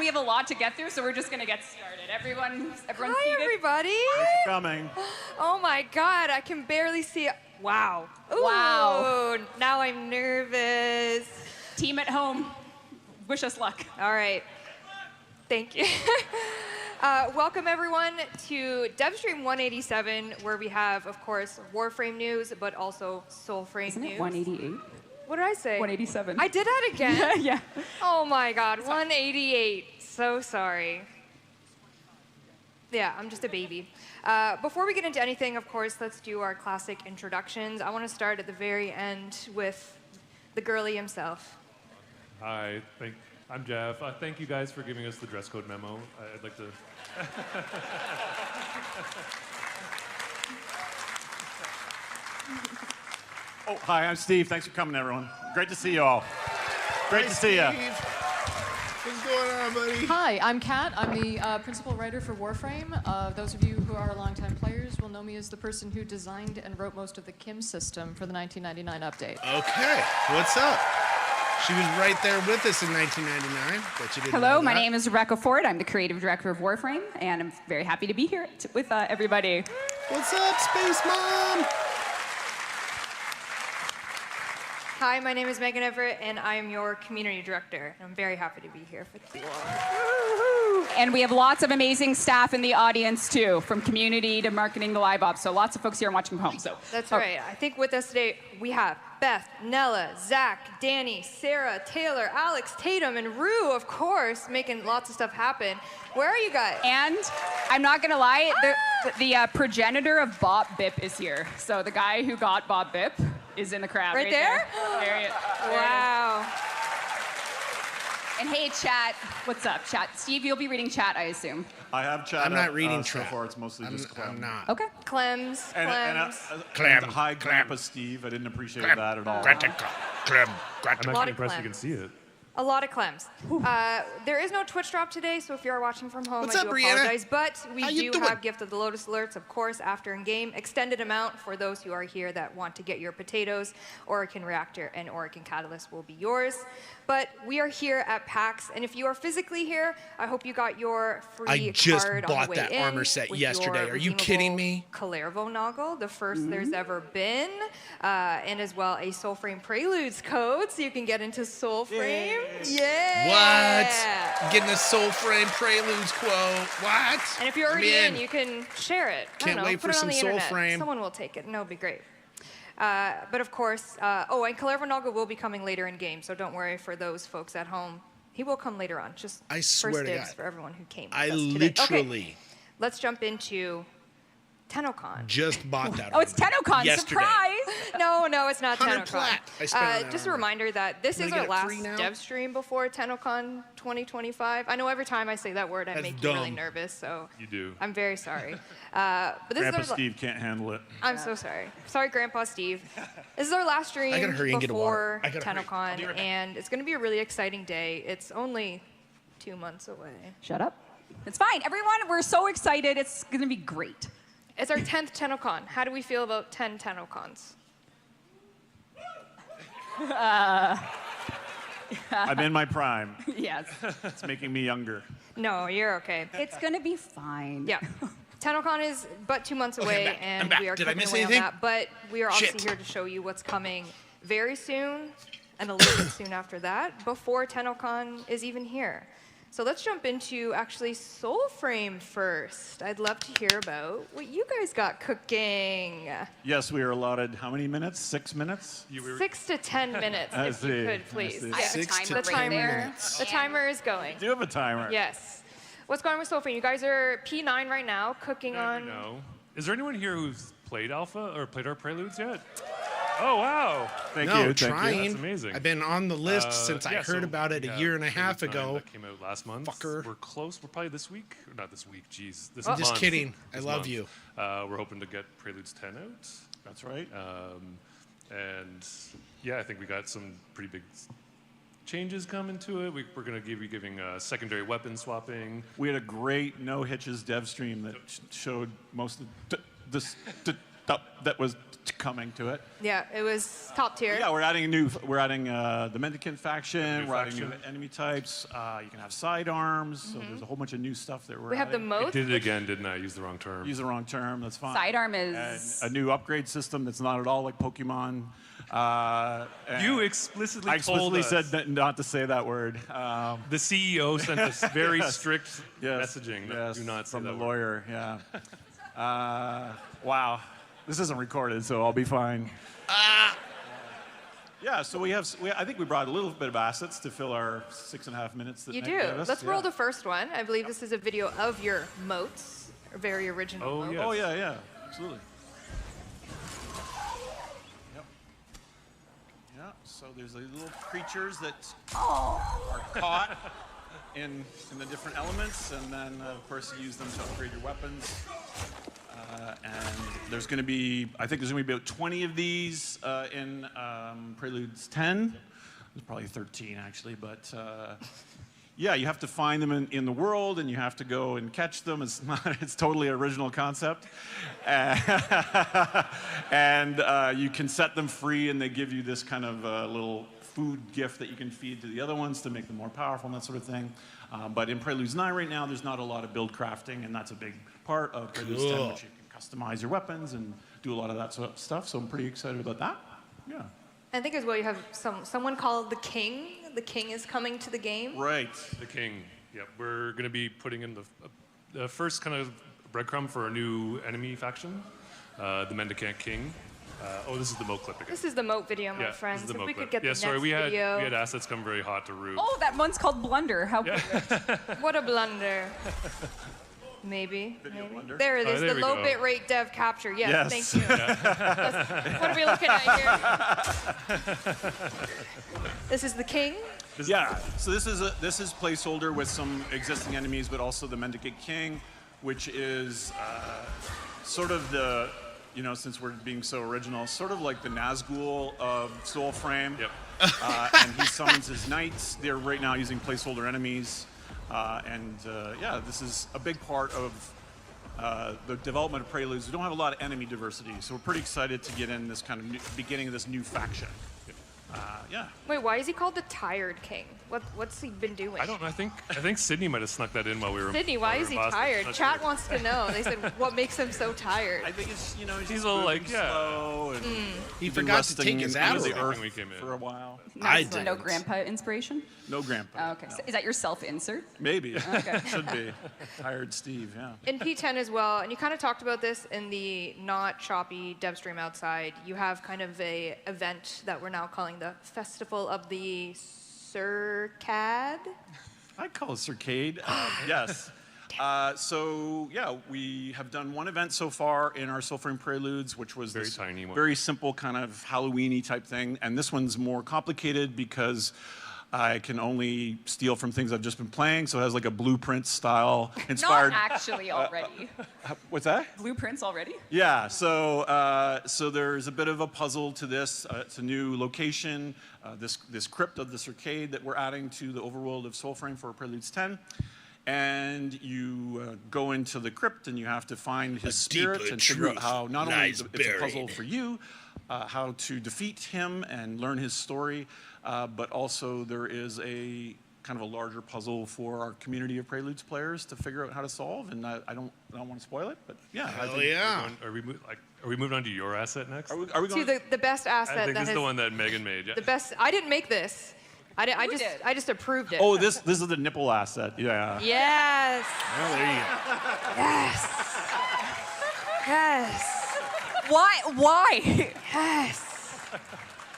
and we have a lot to get through, so we're just gonna get started. Everyone's Hi, seated. everybody. Thanks for coming. Oh my God, I can barely see. Wow. Ooh, Wow. Now I'm nervous. Team at home, wish us luck. All right. Thank you. Welcome, everyone, to DevStream 187, where we have, of course, Warframe news, but also Soulframe Isn't news. it 188? What did I say? 187. I did that again? Yeah. Oh my God, 188. So sorry. Yeah, I'm just a baby. Before we get into anything, of course, let's do our classic introductions. I want to start at the very end with the girly himself. Hi, I'm Jeff. Thank you guys for giving us the dress code memo. I'd like to. Oh, hi, I'm Steve. Thanks for coming, everyone. Great to see you all. Great to see you. What's going on, buddy? Hi, I'm Kat. I'm the principal writer for Warframe. Those of you who are longtime players will know me as the person who designed and wrote most of the KIM system for the 1999 update. Okay, what's up? She was right there with us in 1999, but you didn't Hello, know my that. name is Rebecca Ford. I'm the creative director of Warframe, and I'm very happy to be here with everybody. What's up, Space Mom? Hi, my name is Megan Everett, and I am your community director. I'm very happy to be here with you all. And we have lots of amazing staff in the audience, too, from community to marketing to live ops. So lots of folks here watching from home. So That's right. I think with us today, we have Beth, Nella, Zach, Danny, Sarah, Taylor, Alex, Tatum, and Rue, of course, making lots of stuff happen. Where are you guys? And I'm not going to lie, the progenitor of Bob Bip is here. So the guy who got Bob Bip is in the crowd. Right there? There he is. Wow. And hey, chat. What's up, chat? Steve, you'll be reading chat, I assume. I have chat. I'm not up, reading so chat. far. It's mostly just Clem. I'm not. Okay. Clems. And Clem, hi, Clem. Grandpa Steve. I didn't appreciate Clem, that at all. Clem, I'm lot actually of impressed you clams. can see it. A lot of Clems. There is no Twitch drop today, so if you are watching from home, What's I up, do Brianna? apologize. But we How you do doing? have Gift of the Lotus alerts, of course, after in-game. Extended amount for those who are here that want to get your potatoes. Oracle Reactor and Oracle Catalyst will be yours. But we are here at PAX, and if you are physically here, I hope you got your free I just card on bought the way that in armor set with yesterday. your Are you kidding me? Kalervo Noggle, the first there's ever been, and as well a Soulframe Preludes code, so you can get into Soulframe. Yeah. What? Getting a Soulframe Preludes quote. What? And if you're already Man. in, you can share it. I Can't don't know, wait put for it on some the internet. Soulframe. Someone will take it, and it'll be great. But of course, and Kalervo Noggle will be coming later in game, so don't worry for those folks at home. He will come later on. Just I swear first to dibs God. for everyone who came. I with us today. literally Okay, let's jump into TennoCon. just bought that. Oh, it's armor TennoCon. yesterday. Surprise! No, it's not 100 TennoCon. plat I spent on that Just a armor. reminder that this Can is I our get it last free now? dev stream before TennoCon 2025. I know every time I say that word, I That's make you really dumb. nervous, so You do. I'm very sorry. But this Grandpa is our Steve can't handle it. I'm so sorry. Sorry, Grandpa Steve. This is our last stream I gotta hurry and get a water. before I gotta hurry. I'll TennoCon, be right back. and it's going to be a really exciting day. It's only 2 months away. Shut up. It's fine. Everyone, we're so excited. It's going to be great. It's our 10th TennoCon. How do we feel about 10 TennoCons? I'm in my prime. Yes. It's making me younger. No, you're okay. It's going to be fine. Yeah. TennoCon is but 2 months Okay, away, I'm back. and I'm back. we are Did I cooking miss away anything? on that. But we are obviously Shit. here to show you what's coming very soon, and a little bit soon after that, before TennoCon is even here. So let's jump into actually Soulframe first. I'd love to hear about what you guys got cooking. Yes, we are allotted how many minutes? 6 minutes? 6 to 10 minutes, I if you see, could, I please. see. I have a 6 timer to The right 10 there. minutes. The timer is going. Do you have a timer? Yes. What's going on with Soulframe? You guys are P9 right now, cooking on. No. Is there anyone here who's played Alpha or played our Preludes yet? Oh, wow. Thank No, you. Thank trying. That's amazing. I've been on the list since I Yeah, heard so about it we a have year and a half Prelude 9 ago. That came out last month. Fucker. We're close. We're probably this week. Or not this week. Jeez. This I'm just month. kidding. I This love month. you. We're hoping to get Preludes 10 out. That's right. And yeah, I think we got some pretty big changes coming to it. We're going to be giving secondary weapon swapping. We had a great no hitches dev stream that showed most of the that was coming to it. Yeah, it was top tier. Yeah, we're adding the Mendicant faction. We're adding new faction. enemy types. You can have sidearms. So there's a whole bunch of new stuff that we're We have the adding. moat. Did it again, didn't I? Use the wrong term. Use the wrong term. That's fine. Sidearm And is. a new upgrade system that's not at all like Pokemon. And You explicitly I told explicitly us. said not to say that word. The CEO sent us very strict Yes, messaging. That yes, do not say from that the word. lawyer. Yeah. Wow. This isn't recorded, so I'll be fine. Yeah. So I think we brought a little bit of assets to fill our 6.5 minutes. That You Nick do. gave us. Let's roll Yeah. the first one. I believe this is a video of your moats, or very original Oh, moats. yeah. Oh yeah, absolutely. Yep. Yeah. So there's these little creatures that are caught in the different elements, and then of course you use them to upgrade your weapons. And there's going to be, I think there's going to be about 20 of these in Preludes 10. There's probably 13 actually, but yeah, you have to find them in the world, and you have to go and catch them. It's totally original concept. And you can set them free, and they give you this kind of little food gift that you can feed to the other ones to make them more powerful and that sort of thing. But in Preludes 9 right now, there's not a lot of build crafting, and that's a big part of Preludes 10, which you can customize your weapons and do a lot of that sort of stuff. So I'm pretty excited about that. Yeah. I think as well you have someone called the King. The King is coming to the game. Right. The King. Yep. We're going to be putting in the first kind of breadcrumb for a new enemy faction, the Mendicant King. This is the moat clip again. This is the moat video, my Yeah, friends. this is the If moat we clip. could get Yeah, the sorry, next we video. had assets come very hot to root. Oh, that one's called Blunder. How What a blunder. Maybe. blunder. There it Oh, is, there the we low go. bit rate dev capture. Yes, Yes. thank you. What are we looking at here? This is the King. Yeah. So this is placeholder with some existing enemies, but also the Mendicant King, which is sort of the, since we're being so original, sort of like the Nazgul of Soulframe. Yep. And he summons his knights. They're right now using placeholder enemies. Yeah, this is a big part of the development of Preludes. We don't have a lot of enemy diversity, so we're pretty excited to get in this kind of beginning of this new faction. Yeah. Wait, why is he called the Tired King? What's he been doing? I don't know. I think Sydney might have snuck that in while we were. Sydney, while why we is were he in Boston. tired? Not Chat sure. wants to know. They said, what makes him so tired? I think it's, He's just all like, moving yeah. slow, and He he's been forgot to resting take his under the Adderall earth when we came in. for a while. Nice. didn't. No grandpa inspiration? No grandpa. Oh, okay. no. So is that your self-insert? Maybe. Should be. Tired Steve, yeah. In P10 as well, and you kind of talked about this in the not choppy dev stream outside, you have kind of a event that we're now calling the Festival of the Circad. I call it Circade. Yes. So yeah, we have done one event so far in our Soulframe Preludes, which was Very this tiny one. very simple kind of Halloween-y type thing, and this one's more complicated because I can only steal from things I've just been playing. So it has like a blueprint style inspired. Not actually already. What's that? Blueprints already? Yeah, so there's a bit of a puzzle to this. It's a new location, this crypt of the Circade that we're adding to the overworld of Soulframe for Preludes 10. And you go into the crypt, and you have to find his spirit deeper and figure out truth how not only lies it's a puzzle buried. for you, how to defeat him and learn his story, but also there is a kind of a larger puzzle for our community of Preludes players to figure out how to solve. And I don't want to spoil it, but yeah. I Hell think- yeah. Are we moving on to your asset next? Are we See, going? the best asset I think that this is has the one that Megan made. Yeah. the best. I didn't make this. Who did? I just approved it. Oh, this is the nipple asset. Yeah. Yes. Well, there you go. Yes. Why? Yes.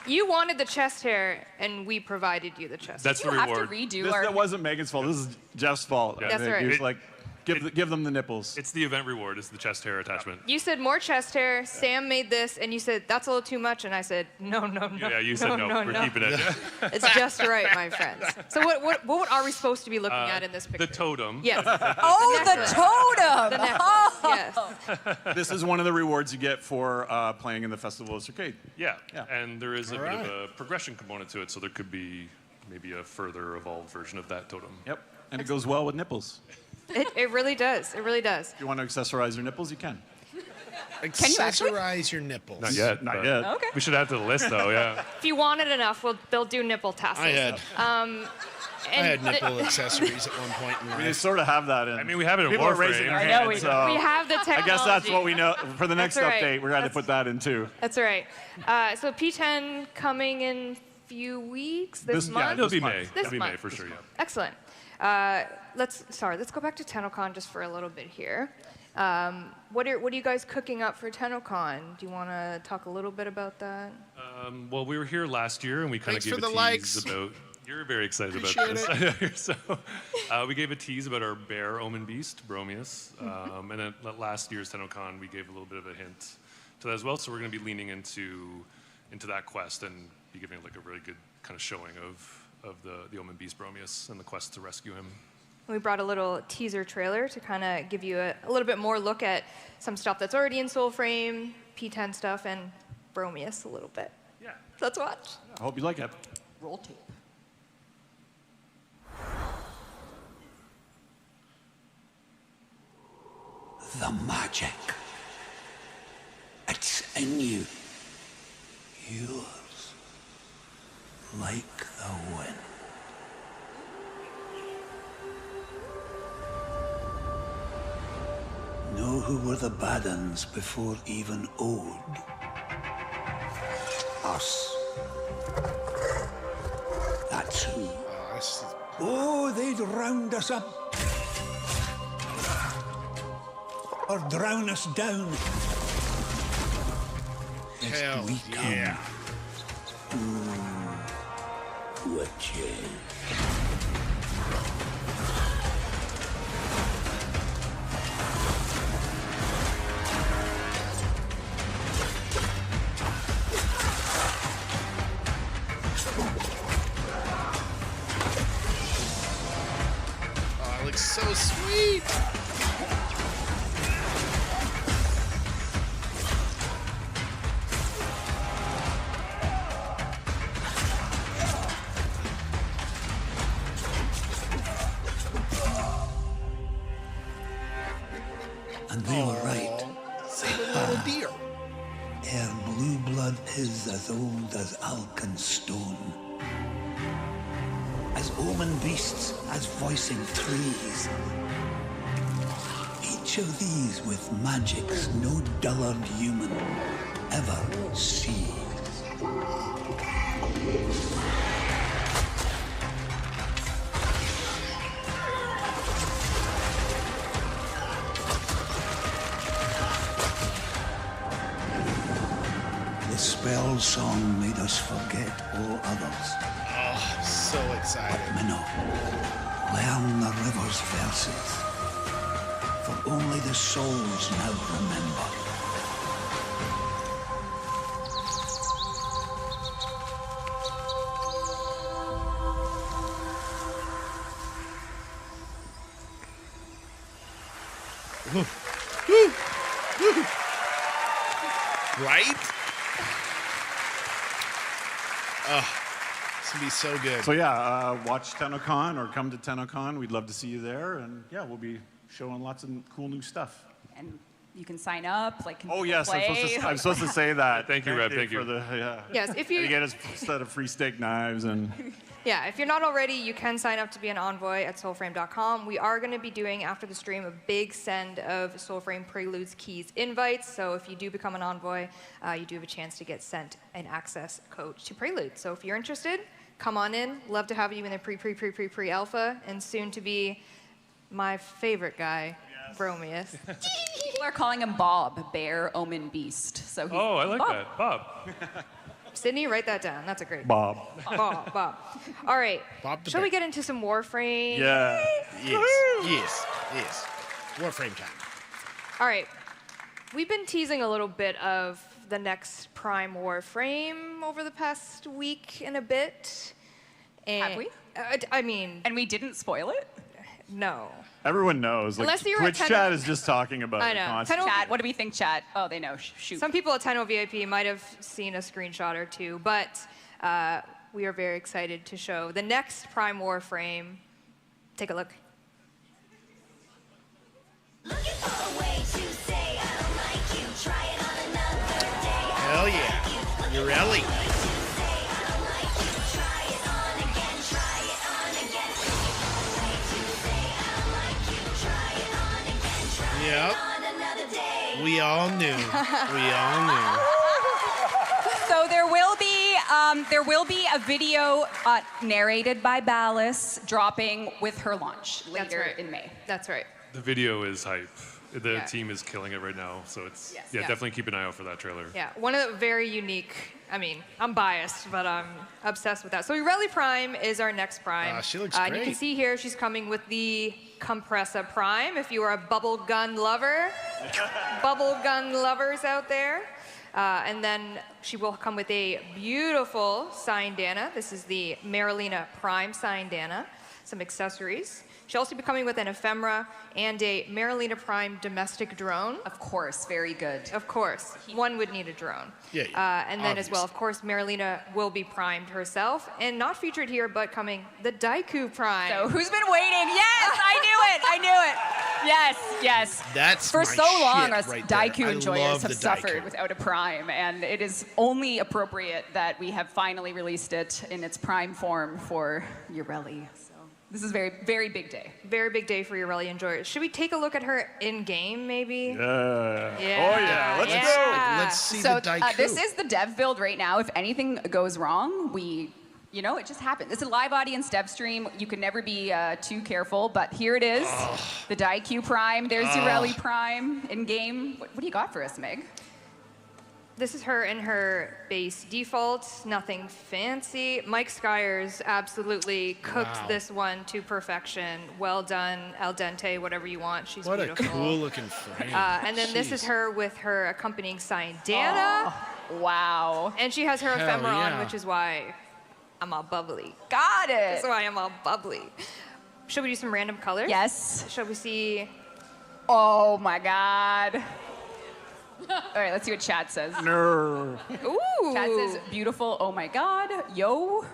You wanted the chest hair, and we provided you the chest That's You the have to reward. redo This, our. that wasn't Megan's fault. This is Jeff's fault. Yeah. I That's think. right. He was like, give them the nipples. It's the event reward. It's the chest hair attachment. You said more chest hair. Sam made this, and you said that's a little too much, and I said no. Yeah, you said no. We're keeping it. It's just right, my friends. So what are we supposed to be looking at in this picture? The totem. Yes. Oh, the necklace. totem! The necklace. Oh. Yes. This is one of the rewards you get for playing in the Festival of Circade. Yeah. Yeah. And there is a All bit right. of a progression component to it, so there could be maybe a further evolved version of that totem. Yep. And it goes well with nipples. It really does. It really does. If you want to accessorize your nipples, you can. Can you actually? Accessorize your nipples. Not yet. Not but yet. Okay. We should add to the list, though. Yeah. If you want it enough, they'll do nipple tassels. I had nipple accessories at one point in We life. sort of have that in. I mean, we have it in People are Warframe. raising their I know we hands, do. so We have the I technology. guess that's what we know. For the next That's all right. update, we're going to put that in too. That's all right. So P10 coming in few weeks, this Yeah, month? It'll be month. May. This It'll be May month. for sure, yeah. Excellent. Let's go back to TennoCon just for a little bit here. What are you guys cooking up for TennoCon? Do you want to talk a little bit about that? Well, we were here last year, and we kind of Thanks gave for a the tease likes. about. You're very excited Appreciate about this. So we gave a tease about our bear omen beast, Bromius. And then at last year's TennoCon, we gave a little bit of a hint to that as well. So we're going to be leaning into that quest and be giving like a really good kind of showing of the omen beast Bromius and the quest to rescue him. We brought a little teaser trailer to kind of give you a little bit more look at some stuff that's already in Soulframe, P10 stuff, and Bromius a little bit. Yeah. Let's watch. I hope you like it. Roll tape. The magic. It's in you. Yours. Like the wind. Know who were the bad uns before even Ode? Us. That's who. Oh, this is- Oh, they'd round us up. Or drown us down. hell we come. yeah. Witches. Oh, it looks so sweet. And they were right. See the little deer. Ere blue blood is as old as Alkenstone. As omen beasts, as voicing trees. Each of these with magics no dullard human ever sees. The spell song made us forget all others. Oh, so excited. Minnow, learn the river's verses, for only the souls now remember. Right? Oh, this would be so good. So yeah, watch TennoCon or come to TennoCon. We'd love to see you there, and yeah, we'll be showing lots of cool new stuff. And you can sign up. Like, can Oh people yes, play? I'm supposed to say that. Thank you, Reb, thank you. For the, yeah. Yes, if You you get a set of free steak knives and. Yeah, if you're not already, you can sign up to be an envoy at soulframe.com. We are going to be doing, after the stream, a big send of Soulframe Preludes Keys invites. So if you do become an envoy, you do have a chance to get sent an access code to Prelude. So if you're interested, come on in. Love to have you in the pre-alpha, and soon to be my favorite guy, Bromius. People are calling him Bob, Bear Omen Beast. So he's Oh, I like Bob. that. Bob. Sydney, write that down. That's a great Bob. Bob. All right. Bob the Shall we Bear. get into some Warframe? Yeah. Yes. Warframe time. All right. We've been teasing a little bit of the next Prime Warframe over the past week and a bit. And, Have we? I mean, And we didn't spoil it? no. Everyone knows. Like, Unless you're at Twitch Tenno- chat is just talking about I it know. constantly. Tenno- Chat, what do we think, chat? Oh, they know. Shoot. Some people at Tenno VIP might have seen a screenshot or two, but we are very excited to show the next Prime Warframe. Take a look. Looking for a way to say I don't like you. Try it Urelli. Yep. We all knew. We all knew. So there will be a video narrated by Ballas dropping with her launch later right. in May. That's right. The video is hype. The Yeah. team is killing it right now, so it's Yes. Yeah. definitely keep an eye out for that trailer. Yeah, one of the very unique. I mean, I'm biased, but I'm obsessed with that. So Urelli Prime is our next Prime. She looks And you can great. see here she's coming with the Compressa Prime. If you are a bubble gun lover, bubble gun lovers out there. And then she will come with a beautiful signed Dana. This is the Marilena Prime signed Dana. Some accessories. She'll also be coming with an ephemera and a Marilena Prime domestic drone. Of course, very good. Of course, one would need a drone. Yeah, And then as well, of course, Marilena will be primed herself. And not featured here, but coming, the Daiku Prime. So who's been waiting? Yes, I knew it. Yes, yes. That's For my so long, shit us right there. Daiku I enjoyers love have the suffered Daiku. without a Prime, and it is only appropriate that we have finally released it in its Prime form for Urelli. So this is a very, very big day. Very big day for Urelli enjoyers. Should we take a look at her in-game, maybe? Yeah. Yeah. Oh, yeah. Let's Yeah. Let's see So the Daiku. this is the dev build right now. If anything goes wrong, it just happens. It's a live audience dev stream. You can never be too careful, but here it is. The Daiku Prime. There's Urelli Prime in game. What do you got for us, Meg? This is her in her base default, nothing fancy. Mike Skyers absolutely cooked Wow. this one to perfection. Well done, al dente, whatever you want. She's What a beautiful. cool looking frame. And then this is Jeez. her with her accompanying signed Dana. Wow. And she has her Hell ephemera on, yeah. which is why I'm all bubbly. Got it. That's why I'm all bubbly. Should we do some random colors? Yes. Shall we see? Oh my God. All right, let's see what chat says. Ooh. Chat says beautiful. Oh my God. Yo.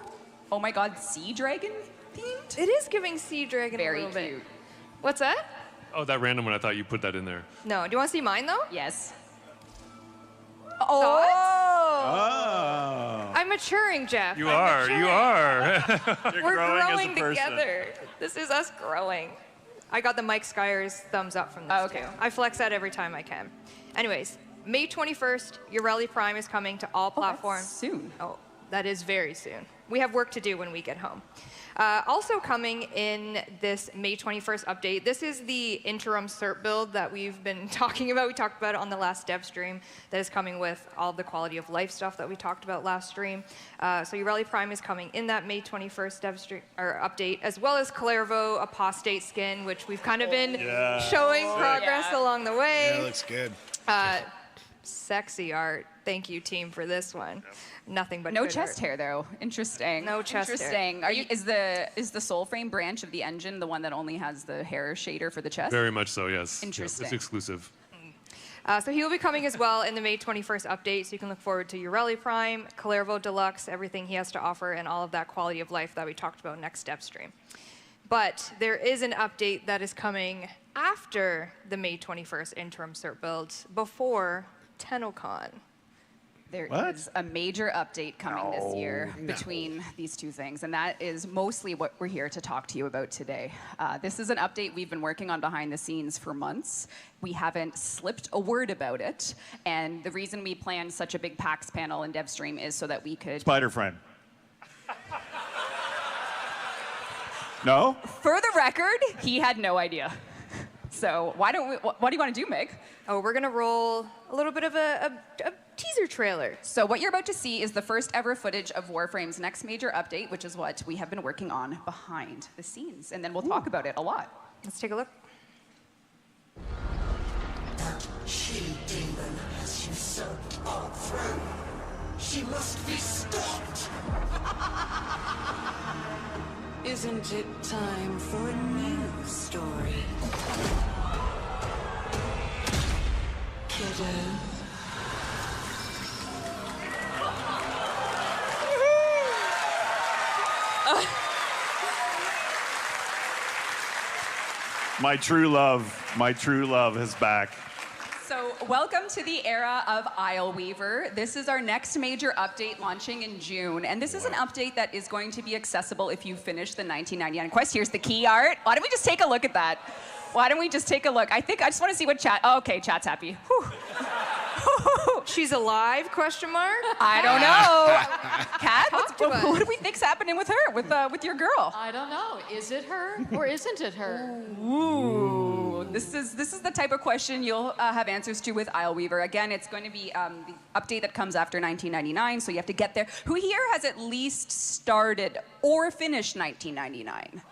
Oh my God. Sea dragon themed. It is giving Sea Dragon Very a little cute. bit. What's that? Oh, that random one, I thought you put that in there. No. Do you want to see mine though? Yes. Thoughts? Oh. I'm maturing, Jeff. You I'm are, maturing. you are. You're We're growing as a growing person. together. This is us growing. I got the Mike Skyers thumbs up from this Oh, okay. too. I flex that every time I can. Anyways, May 21st, Urelli Prime is coming to all platforms. soon. Oh, that is very soon. We have work to do when we get home. Also coming in this May 21st update, this is the interim cert build that we've been talking about. We talked about it on the last dev stream that is coming with all the quality of life stuff that we talked about last stream. So Urelli Prime is coming in that May 21st dev stream or update, as well as Clairvaux Apostate skin, which we've kind of been showing progress Yeah. along the way. Yeah, looks good. Sexy art. Thank you, team, for this one. Nothing but No good chest art. hair though. Interesting. No chest hair. Interesting. Is the soul frame branch of the engine the one that only has the hair shader for the chest? Very much so, yes. Interesting. It's exclusive. So he will be coming as well in the May 21st update, so you can look forward to Urelli Prime, Clairvaux Deluxe, everything he has to offer, and all of that quality of life that we talked about next step stream. But there is an update that is coming after the May 21st interim cert build, before TennoCon. There is What? a major update coming this year between these two things, and that is mostly what we're here to talk to you about today. This is an update we've been working on behind the scenes for months. We haven't slipped a word about it, and the reason we planned such a big PAX panel and dev stream is so that we could... Spider frame. No? For the record, he had no idea. So what do you want to do, Meg? Oh, we're gonna roll a little bit of a teaser trailer. So what you're about to see is the first ever footage of Warframe's next major update, which is what we have been working on behind the scenes. And then we'll talk about it a lot. Let's take a look. She-demon has usurped our throne. She must be stopped. Isn't it time for a new story? Kiddo. My true love is back. So welcome to the era of Isleweaver. This is our next major update launching in June. And this is an update that is going to be accessible if you finish the 1999 quest. Here's the key art. Why don't we just take a look at that? Why don't we just take a look? I just want to see what chat, oh, okay, chat's happy. Whew. She's alive, question mark? I don't know. Kat, us. what do we think's happening with her, with your girl? I don't know. Is it her or isn't it her? Ooh, this is the type of question you'll have answers to with Isleweaver. Again, it's going to be the update that comes after 1999, so you have to get there. Who here has at least started or finished 1999?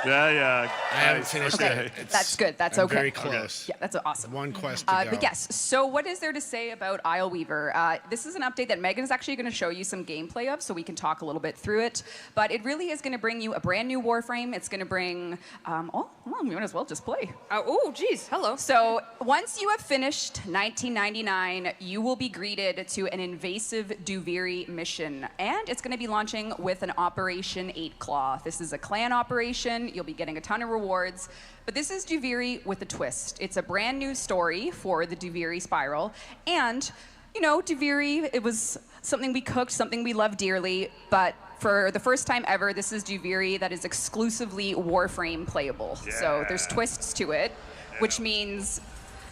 Yeah. I haven't finished Okay, it. that's good. That's I'm okay. very close. Yeah, that's awesome. One quest to go. But yes, so what is there to say about Isleweaver? This is an update that Megan is actually going to show you some gameplay of, so we can talk a little bit through it. But it really is going to bring you a brand new Warframe. It's going to bring, we might as well just play. Oh, geez, hello. So once you have finished 1999, you will be greeted to an invasive Duviri mission. And it's going to be launching with an Operation 8 Claw. This is a clan operation. You'll be getting a ton of rewards. But this is Duviri with a twist. It's a brand new story for the Duviri Spiral. And, you know, Duviri, it was something we cooked, something we love dearly. But for the first time ever, this is Duviri that is exclusively Warframe playable. Yeah. So there's twists to it, which means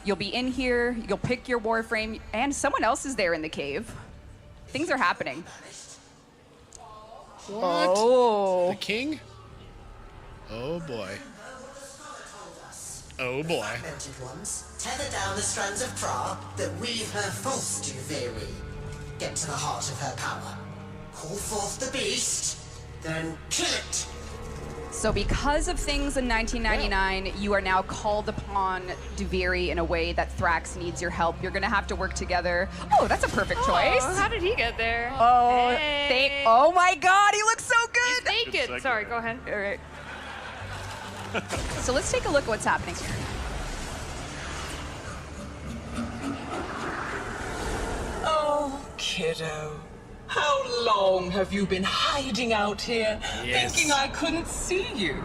you'll be in here, you'll pick your Warframe, and someone else is there in the cave. Things are happening. What? Oh. The king? Oh boy. Oh boy. Fragmented ones, tether down the strands of Tra that weave her false Duviri. Get to the heart of her power. Call forth the beast, then kill it. So because of things in 1999, you are now called upon Duviri in a way that Thrax needs your help. You're going to have to work together. Oh, that's a perfect choice. How did he get there? Oh, Hey. oh my God, he looks so good. He's naked. Sorry, go ahead. All right. So let's take a look at what's happening here. Oh, kiddo. How long have you been hiding out here, thinking I couldn't see you?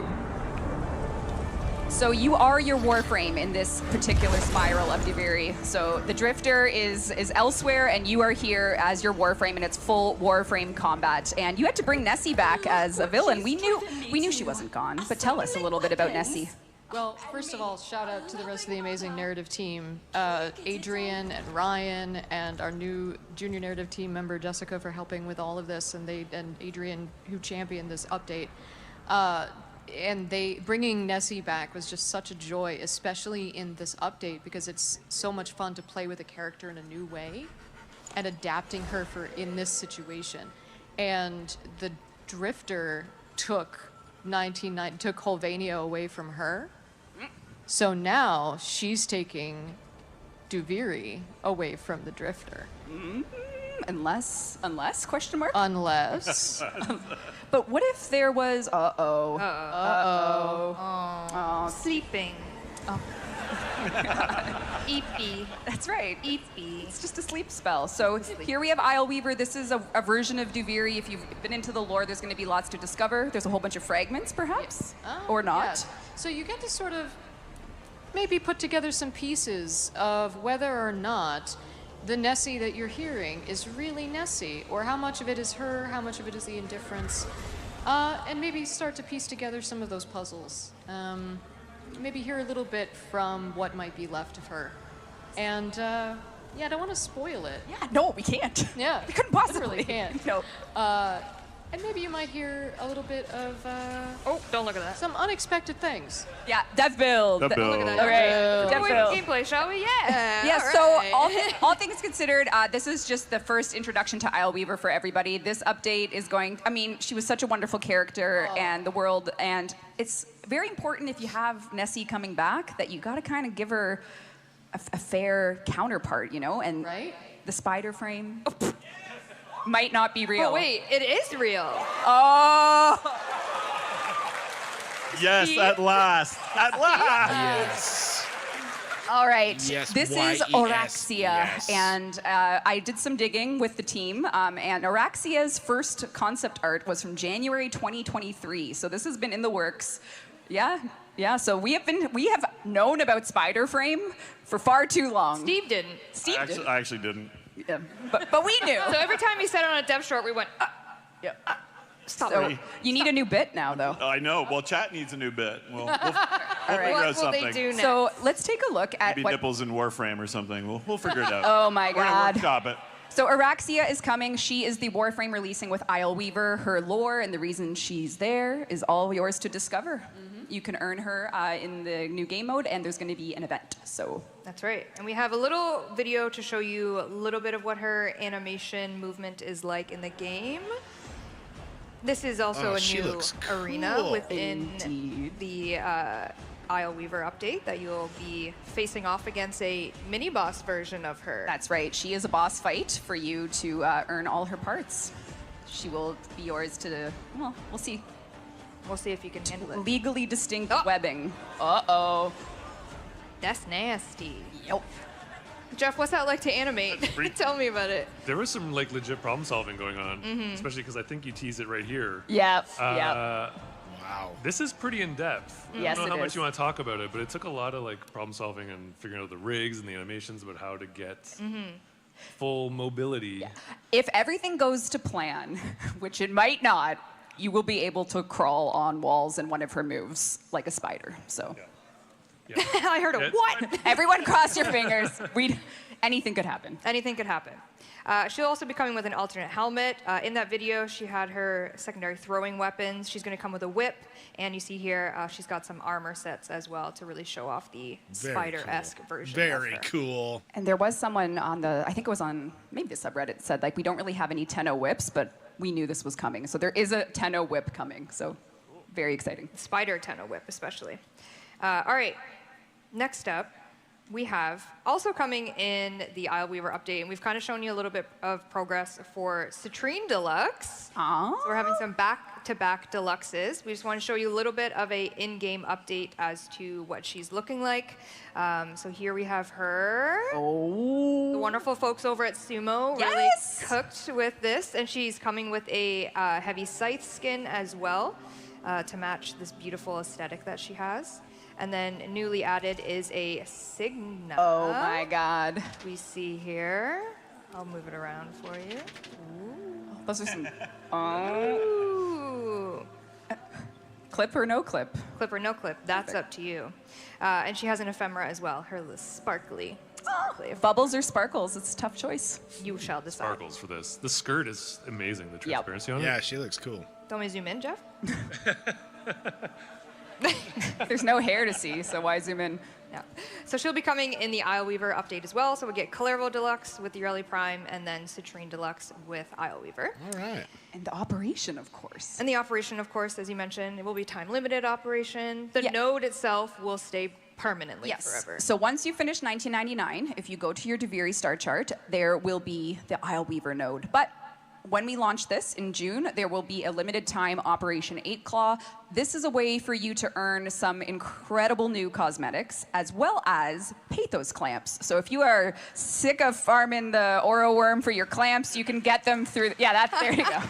So you are your Warframe in this particular spiral of Duviri. So the Drifter is elsewhere, and you are here as your Warframe, and it's full Warframe combat. And you had to bring Nessie back as a villain. We knew she wasn't gone, but tell us a little bit about Nessie. Well, first of all, shout out to the rest of the amazing narrative team, Adrian and Ryan, and our new junior narrative team member Jessica for helping with all of this, and Adrian who championed this update. And bringing Nessie back was just such a joy, especially in this update, because it's so much fun to play with a character in a new way and adapting her in this situation. And the Drifter took Holvania away from her. So now she's taking Duviri away from the Drifter. Unless, question mark? Unless. But what if there was, Sleeping. Oh. Eepy. That's right. Eepy. It's just a sleep spell. So here we have Isleweaver. This is a version of Duviri. If you've been into the lore, there's going to be lots to discover. There's a whole bunch of fragments, perhaps, or not. Yeah. So you get to sort of maybe put together some pieces of whether or not the Nessie that you're hearing is really Nessie, or how much of it is her, how much of it is the indifference, and maybe start to piece together some of those puzzles. Maybe hear a little bit from what might be left of her. And, I don't want to spoil it. Yeah, no, we can't. Yeah. We couldn't possibly. Literally can't. No. And maybe you might hear a little bit of, Oh, don't look at that. some unexpected things. Yeah, dev build. Dev build. Look at that. All right. Dev Dev build. gameplay, shall we? Yeah. Yeah, all right. so all things considered, this is just the first introduction to Isleweaver for everybody. This update is she was such a wonderful character and the world, and it's very important if you have Nessie coming back that you got to kind of give her a fair counterpart, and Right? the spider frame might not be real. Oh, wait, it is real. Oh! Yes, at last. At last. Yes. All right. Yes, This is Y-E-S, Oraxia, yes. and I did some digging with the team, and Oraxia's first concept art was from January 2023, so this has been in the works. Yeah? Yeah, so we have known about Spider Frame for far too long. Steve didn't. I actually didn't. Yeah, but we knew. So every time he said it on a dev short, we went, Yeah. stop So it. you need a new bit now, though. I know. Well, chat needs a new bit. We'll right. figure out What will something. they do next? So let's take a look at Maybe what. nipples in Warframe or something. We'll figure it out. Oh my We're gonna God. workshop it. So Araxia is coming. She is the Warframe releasing with Isle Weaver. Her lore and the reason she's there is all yours to discover. You can earn her in the new game mode, and there's going to be an event. So That's right. And we have a little video to show you a little bit of what her animation movement is like in the game. This is also a she new looks arena cool. within Indeed. the Isle Weaver update that you'll be facing off against a mini-boss version of her. that's right. She is a boss fight for you to earn all her parts. She will be yours to, well, we'll see. We'll see if you can handle it. Legally distinct Oh. webbing. Uh-oh. That's nasty. Yep. Jeff, what's that like to animate? pretty- Tell me about it. There was some like legit problem solving going on, especially because I think you teased it right here. Yep. Yep. Wow. This is pretty in depth. Yes, I don't know it how much is. you want to talk about it, but it took a lot of like problem solving and figuring out the rigs and the animations about how to get full mobility. If everything goes to plan, which it might not, you will be able to crawl on walls in one of her moves like a spider. So Yeah. I heard a Yeah. what? everyone cross your fingers. Anything could happen. Anything could happen. She'll also be coming with an alternate helmet. In that video, she had her secondary throwing weapons. She's going to come with a whip. And you see here, she's got some armor sets as well to really show off the Very spider-esque cool. version Very of her. cool. And there was someone on the, I think it was on maybe the subreddit, said like, we don't really have any Tenno whips, but we knew this was coming. So there is a Tenno whip coming. So very exciting. Spider Tenno whip, especially. All right, next up, we have also coming in the Isle Weaver update, and we've kind of shown you a little bit of progress for Citrine Deluxe. So we're having some back-to-back deluxes. We just want to show you a little bit of a in-game update as to what she's looking like. So here we have her. Oh. The wonderful folks over at Sumo really Yes! cooked with this, and she's coming with a heavy scythe skin as well to match this beautiful aesthetic that she has. And then newly added is a Signa. Oh my God. We see here. I'll move it around for you. Those are some Ooh. clip or no clip. Clip or no clip, that's up to you. And she has an ephemera as well, her sparkly. Bubbles or sparkles? It's a tough choice. You shall decide. Sparkles for this. The skirt is amazing. The Yep. transparency on it. Yeah, she looks cool. Don't we zoom in, Jeff? There's no hair to see, so why zoom in? Yeah. So she'll be coming in the Isle Weaver update as well. So we get Clervo Deluxe with Yearly Prime, and then Citrine Deluxe with Isle Weaver. All right. And the operation, of course. And the operation, of course, as you mentioned, it will be time-limited operation. The Yeah. node itself will stay permanently Yes. forever. So once you finish 1999, if you go to your Deviri star chart, there will be the Isle Weaver node. But when we launch this in June, there will be a limited time Operation 8 Claw. This is a way for you to earn some incredible new cosmetics, as well as pathos clamps. So if you are sick of farming the Oro worm for your clamps, you can get them through. There you go.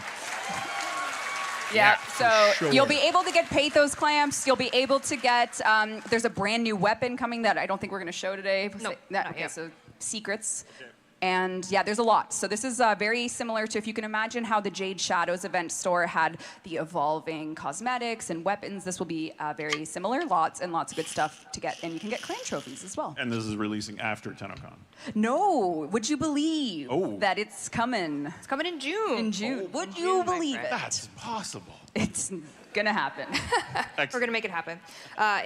Yeah, so for sure. you'll be able to get pathos clamps. You'll be able to get, there's a brand new weapon coming that I don't think we're going to show today. Nope, That- not okay, yet. so secrets. And yeah, there's a lot. So this is very similar to, if you can imagine how the Jade Shadows event store had the evolving cosmetics and weapons, this will be very similar. Lots and lots of good stuff to get. And you can get clan trophies as well. And this is releasing after TennoCon. No, would you believe Oh. that it's coming It's coming in June. in June? Would you June, my believe friend. it? That's possible. It's gonna happen. We're going to make it happen.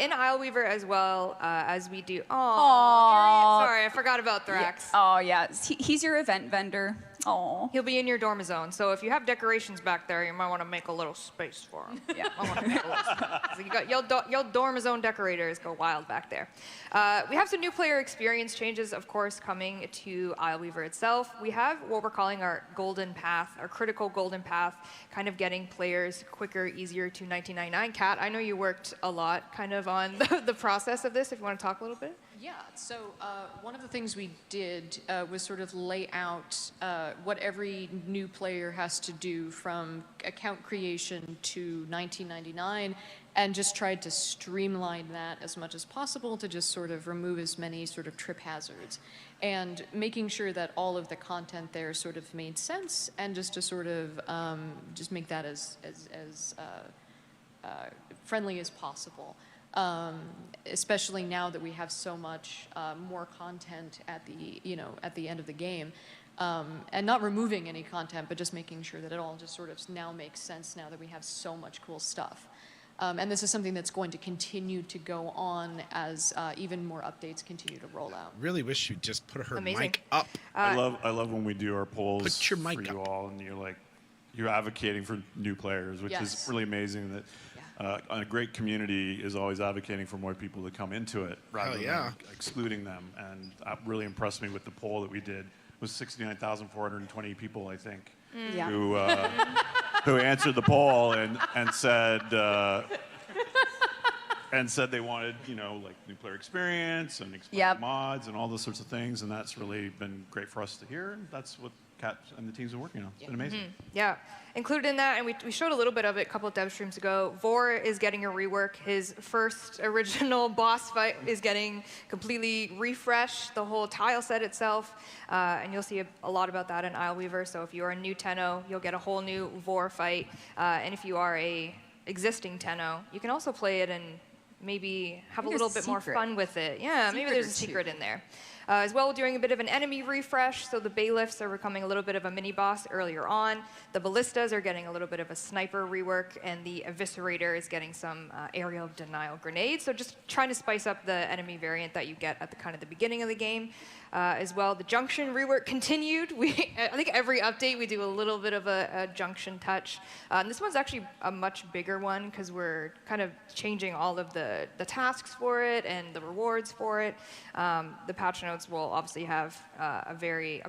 In Isle Weaver as well, as we do. Aw. Sorry, I forgot about Thrax. Oh yeah, he's your event vendor. Oh. He'll be in your dorm zone, so if you have decorations back there, you might want to make a little space for him. Yeah. I want to make a little space. So you got your dorm zone decorators go wild back there. We have some new player experience changes, of course, coming to Isle Weaver itself. We have what we're calling our golden path, our critical golden path, kind of getting players quicker, easier to 1999. Kat, I know you worked a lot kind of on the process of this, if you want to talk a little bit. Yeah, so one of the things we did was sort of lay out what every new player has to do from account creation to 1999, and just tried to streamline that as much as possible to just sort of remove as many sort of trip hazards, and making sure that all of the content there sort of made sense, and just to sort of just make that as friendly as possible. Especially now that we have so much more content at the end of the game, and not removing any content, but just making sure that it all just sort of now makes sense now that we have so much cool stuff. And this is something that's going to continue to go on as even more updates continue to roll out. Really wish you'd just put her Amazing. mic up. I love when we do our polls Put your mic for you up. all, and you're advocating for new players, which is Yes. really amazing. That a great community is always advocating for more people to come into it rather than excluding them. And that really impressed me with the poll that we did. It was 69,420 people, I think, Yeah. who answered the poll and said they wanted, like new player experience and expanded mods and all those sorts of things, and that's really been great for us to hear, and that's what Kat and the teams are working on. It's been amazing. Yeah, included in that, and we showed a little bit of it a couple of dev streams ago, Vor is getting a rework. His first original boss fight is getting completely refreshed, the whole tile set itself, and you'll see a lot about that in Isleweaver. So if you're a new Tenno, you'll get a whole new Vor fight, and if you are a existing Tenno, you can also play it and maybe have a little bit more fun with it. Yeah, maybe there's a secret in there. As well, we're doing a bit of an enemy refresh, so the bailiffs are becoming a little bit of a mini-boss earlier on. The ballistas are getting a little bit of a sniper rework, and the eviscerator is getting some aerial denial grenades. So just trying to spice up the enemy variant that you get at the beginning of the game. As well, the junction rework continued. I think every update we do a little bit of a junction touch. And this one's actually a much bigger one because we're kind of changing all of the tasks for it and the rewards for it. The patch notes will obviously have a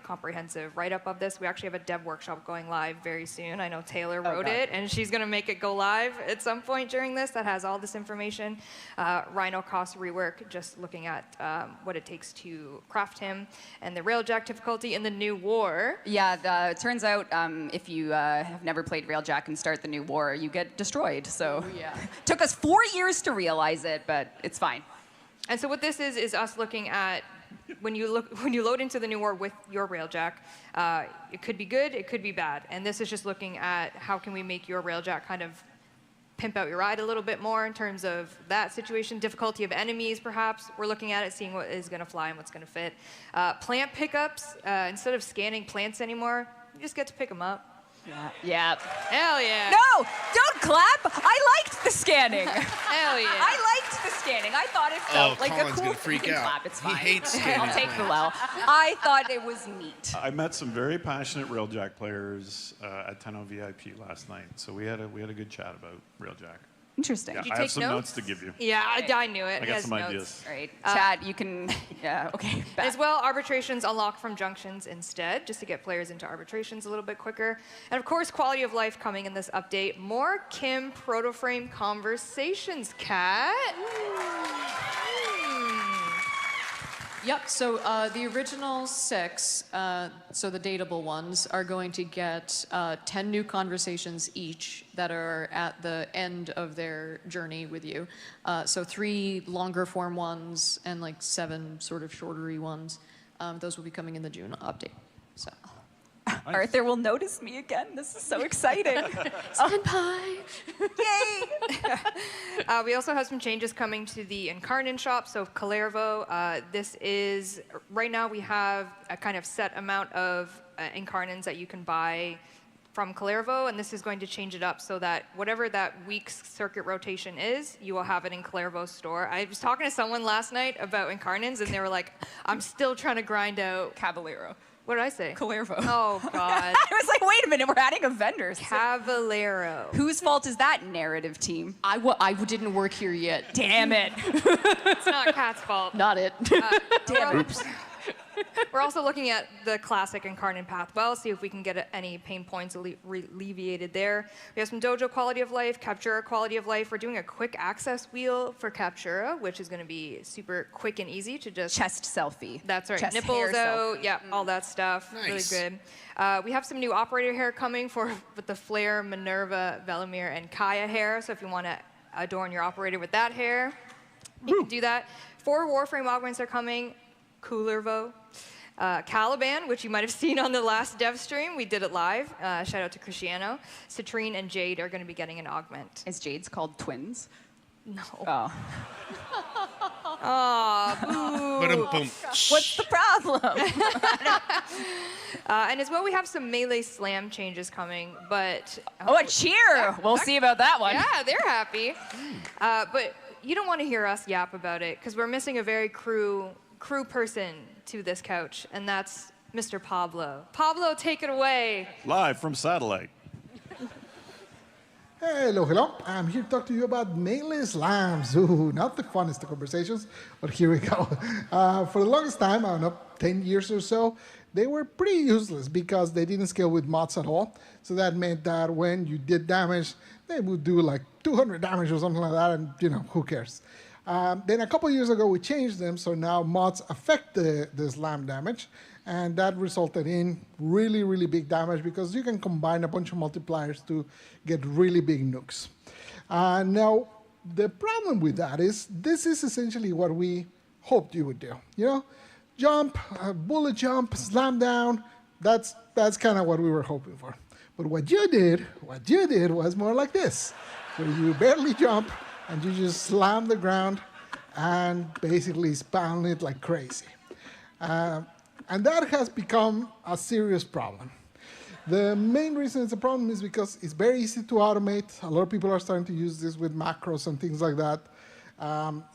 comprehensive write-up of this. We actually have a dev workshop going live very soon. I know Taylor wrote it, and she's going to make it go live at some point during this that has all this information. Rhino cost rework, just looking at what it takes to craft him, and the Railjack difficulty in the new war. Yeah, it turns out if you have never played Railjack and start the new war, you get destroyed. So took us 4 years to realize it, but it's fine. And so what this is us looking at when you load into the new war with your Railjack, it could be good, it could be bad. And this is just looking at how can we make your Railjack kind of pimp out your ride a little bit more in terms of that situation. Difficulty of enemies, perhaps. We're looking at it, seeing what is going to fly and what's going to fit. Plant pickups, instead of scanning plants anymore, you just get to pick them up. Yeah. Hell yeah. No, don't clap. I liked the scanning. Hell yeah. I liked the scanning. I thought it felt like Colin's a cool gonna freak you can out. clap. It's fine. He hates scanning I'll take the plants. well. I thought it was neat. I met some very passionate Railjack players at Tenno VIP last night, so we had a good chat about Railjack. Interesting. Yeah, Did you I take have some notes? notes to give you. Yeah, I knew it. I He got has some notes. ideas. All right, Chad, you can. Yeah, okay. As well, arbitrations unlock from junctions instead, just to get players into arbitrations a little bit quicker. And of course, quality of life coming in this update. More Kim Protoframe conversations, Kat. Yep, so the original 6, so the dateable ones, are going to get 10 new conversations each that are at the end of their journey with you. So 3 longer form ones and like 7 sort of shortery ones. Those will be coming in the June update. So. Arthur will notice me again. This is so exciting. Senpai! Yay! We also have some changes coming to the Incarnon shop. So Kalervo, this is, right now we have a kind of set amount of Incarnons that you can buy from Kalervo, and this is going to change it up so that whatever that week's circuit rotation is, you will have it in Kalervo's store. I was talking to someone last night about Incarnons, and they were like, I'm still trying to grind out Caballero. What did I say? Calervo. Oh, God. I was like, wait a minute, we're adding a vendor. Caballero. Whose fault is that, narrative team? I didn't work here yet. Damn it. It's not Kat's fault. Not it. Damn it. We're also looking at the classic Incarnon path well, see if we can get any pain points alleviated there. We have some Dojo quality of life, Captura quality of life. We're doing a quick access wheel for Captura, which is going to be super quick and easy to just... Chest selfie. That's right. Chest Nipples hair out, selfie. yeah, all that stuff. Nice. Really good. We have some new operator hair coming with the Flare, Minerva, Velimir, and Kaya hair. So if you want to adorn your operator with that hair, you can do that. 4 Warframe augments are coming. Coolervo. Caliban, which you might have seen on the last dev stream. We did it live. Shout out to Cristiano. Citrine and Jade are going to be getting an augment. Is Jade's called twins? No. Oh. Aw, boo. What's the problem? And as well, we have some melee slam changes coming, but... Oh, a cheer! We'll see about that one. Yeah, they're happy. But you don't want to hear us yap about it, because we're missing a very crew person to this couch, and that's Mr. Pablo. Pablo, take it away. Live from satellite. Hello, hello. I'm here to talk to you about melee slams. Ooh, not the funnest of conversations, but here we go. For the longest time, I don't know, 10 years or so, they were pretty useless because they didn't scale with mods at all. So that meant that when you did damage, they would do like 200 damage or something like that, and who cares? Then a couple years ago, we changed them, so now mods affect the slam damage, and that resulted in really, really big damage because you can combine a bunch of multipliers to get really big nukes. Now, the problem with that is this is essentially what we hoped you would do. Jump, bullet jump, slam down, that's kind of what we were hoping for. But what you did was more like this. So you barely jump, and you just slam the ground and basically spam it like crazy. And that has become a serious problem. The main reason it's a problem is because it's very easy to automate. A lot of people are starting to use this with macros and things like that.